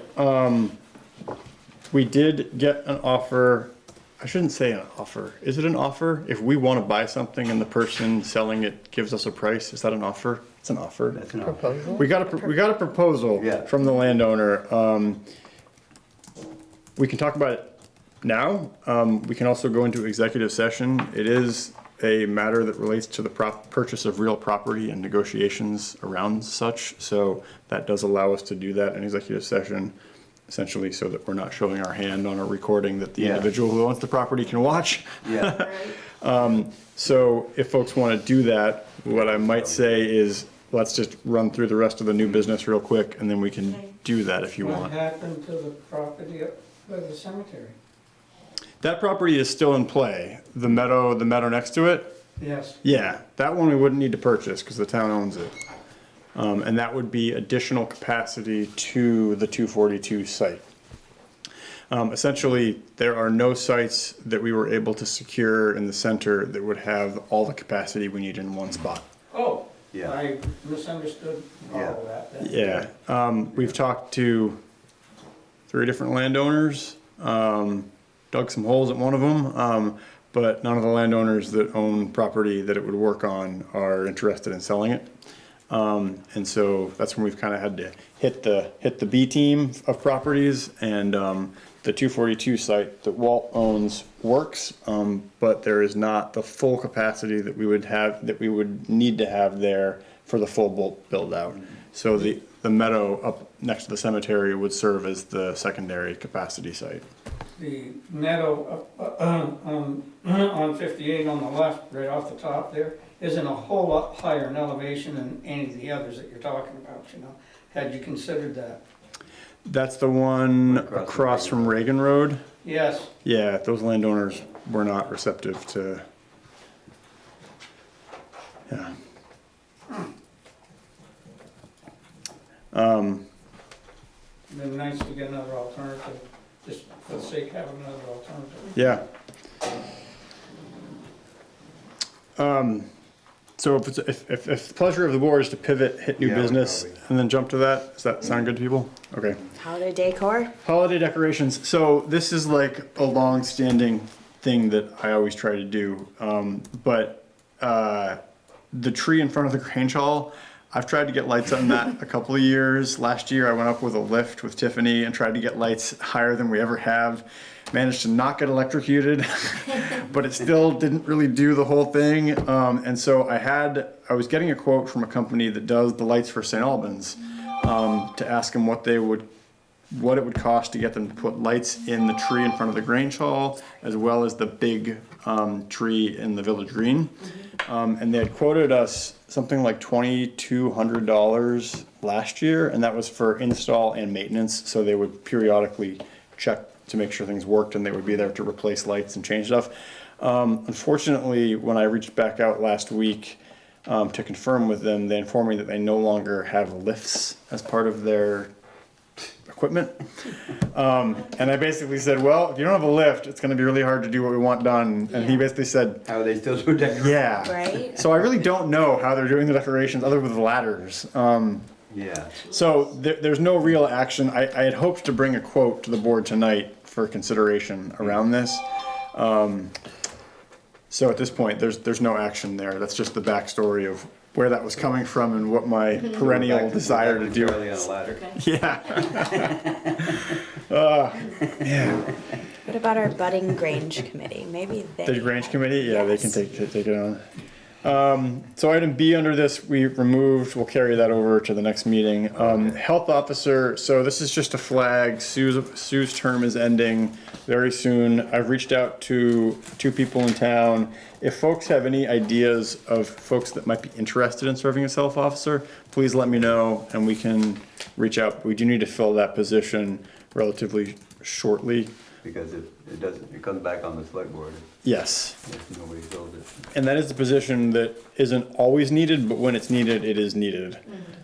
We did get an offer. I shouldn't say an offer. Is it an offer? If we want to buy something and the person selling it gives us a price, is that an offer? It's an offer. That's an Proposal? We got a proposal from the landowner. We can talk about it now. We can also go into executive session. It is a matter that relates to the purchase of real property and negotiations around such. So that does allow us to do that in executive session, essentially so that we're not showing our hand on a recording that the individual who owns the property can watch. Yeah. So if folks want to do that, what I might say is let's just run through the rest of the new business real quick, and then we can do that if you What want. happened to the property up by the cemetery? That property is still in play. The meadow next to it? Yes. Yeah, that one we wouldn't need to purchase because the town owns it. And that would be additional capacity to the 242 site. Essentially, there are no sites that we were able to secure in the center that would have all the capacity we need in one spot. Oh, Yeah. I misunderstood all of that then. Yeah, we've talked to 3 different landowners, dug some holes at one of them, but none of the landowners that own property that it would work on are interested in selling it. And so that's when we've kind of had to hit the B team of properties, and the 242 site that Walt owns works, but there is not the full capacity that we would need to have there for the full build out. So the meadow up next to the cemetery would serve as the secondary capacity site. The meadow on 58 on the left, right off the top there, isn't a whole lot higher in elevation than any of the others that you're talking about, you know? Had you considered that? That's the one across from Reagan Road? Yes. Yeah, those landowners were not receptive to, yeah. It'd been nice to get another alternative, just for the sake of having another alternative. Yeah. So if the pleasure of the board is to pivot, hit new business, and then jump to that, does that sound good to people? Okay. Holiday decor? Holiday decorations. So this is like a long-standing thing that I always try to do. But the tree in front of the Grange Hall, I've tried to get lights on that a couple of years. Last year I went up with a lift with Tiffany and tried to get lights higher than we ever have. Managed to not get electrocuted. but it still didn't really do the whole thing. And so I was getting a quote from a company that does the lights for St. Albans, to ask them what it would cost to get them to put lights in the tree in front of the Grange Hall, as well as the big tree in the Village Green. And they had quoted us something like $2,200 last year, and that was for install and maintenance. So they would periodically check to make sure things worked, and they would be there to replace lights and change stuff. Unfortunately, when I reached back out last week to confirm with them, they informed me that they no longer have lifts as part of their equipment. And I basically said, well, if you don't have a lift, it's gonna be really hard to do what we want done. And he basically said, How are they still doing decorations? yeah. Right? So I really don't know how they're doing the decorations other with ladders. Yeah. So there's no real action. I had hoped to bring a quote to the board tonight for consideration around this. So at this point, there's no action there. That's just the backstory of where that was coming from and what my perennial desire to do. Charlie on a ladder. Yeah. Yeah. What about our budding Grange committee? Maybe they. The Grange Committee, yeah, they can Yes. take it on. So item B under this, we removed, we'll carry that over to the next meeting. Health officer, so this is just a flag, Sue's term is ending very soon. I've reached out to 2 people in town. If folks have any ideas of folks that might be interested in serving as health officer, please let me know and we can reach out. We do need to fill that position relatively shortly. Because it comes back on the select board Yes. if nobody fills it. And that is the position that isn't always needed, but when it's needed, it is needed.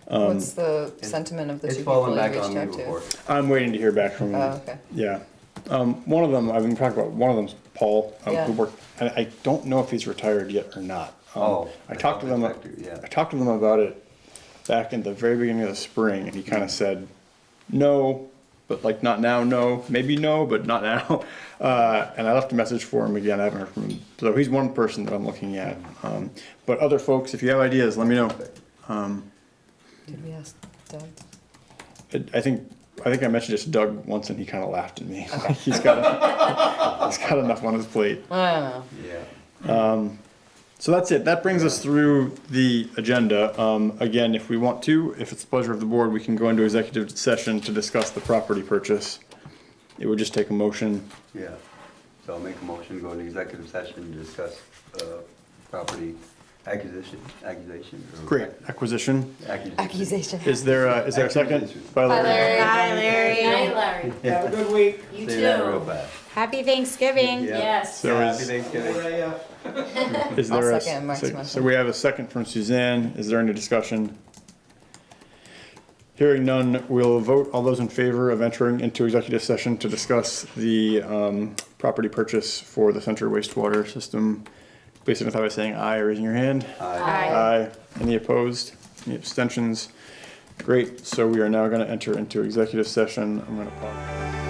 What's the sentiment of the It's 2 people fallen you back reached on me out to? before. I'm waiting to hear back from them. Oh, okay. Yeah. One of them, I've been talking about, one of them's Paul, Yeah. who worked, and I don't know if he's retired yet or not. I talked to them, I talked to them about it back in the very beginning of the spring, and he kind of said, no, but like not now, no, maybe no, but not now. And I left a message for him again, I haven't heard from him. So he's one person that I'm looking at. But other folks, if you have ideas, let me know. Did we ask Doug? I think I mentioned this to Doug once and he kind of laughed at me. He's got enough on his plate. I don't know. Yeah. So that's it. That brings us through the agenda. Again, if we want to, if it's the pleasure of the board, we can go into executive session to discuss the property purchase. It would just take a motion. Yeah. So I'll make a motion to go into executive session to discuss property accusation. Or Great. Acquisition. Accusation. Is there a second? By Larry. Bye, Larry. Night, Larry. Have a good week. You Say that real too. fast. Happy Thanksgiving. Yeah. Yes. So Happy is Thanksgiving. there I'll a second Mark's motion. so we have a second from Suzanne. Is there any discussion? Hearing none, we'll vote. All those in favor of entering into executive session to discuss the property purchase for the Center wastewater system. Please signify by saying aye or raising your hand. Aye. Any opposed? Any abstentions? Great. So we are now going to enter into executive session. I'm going to pause.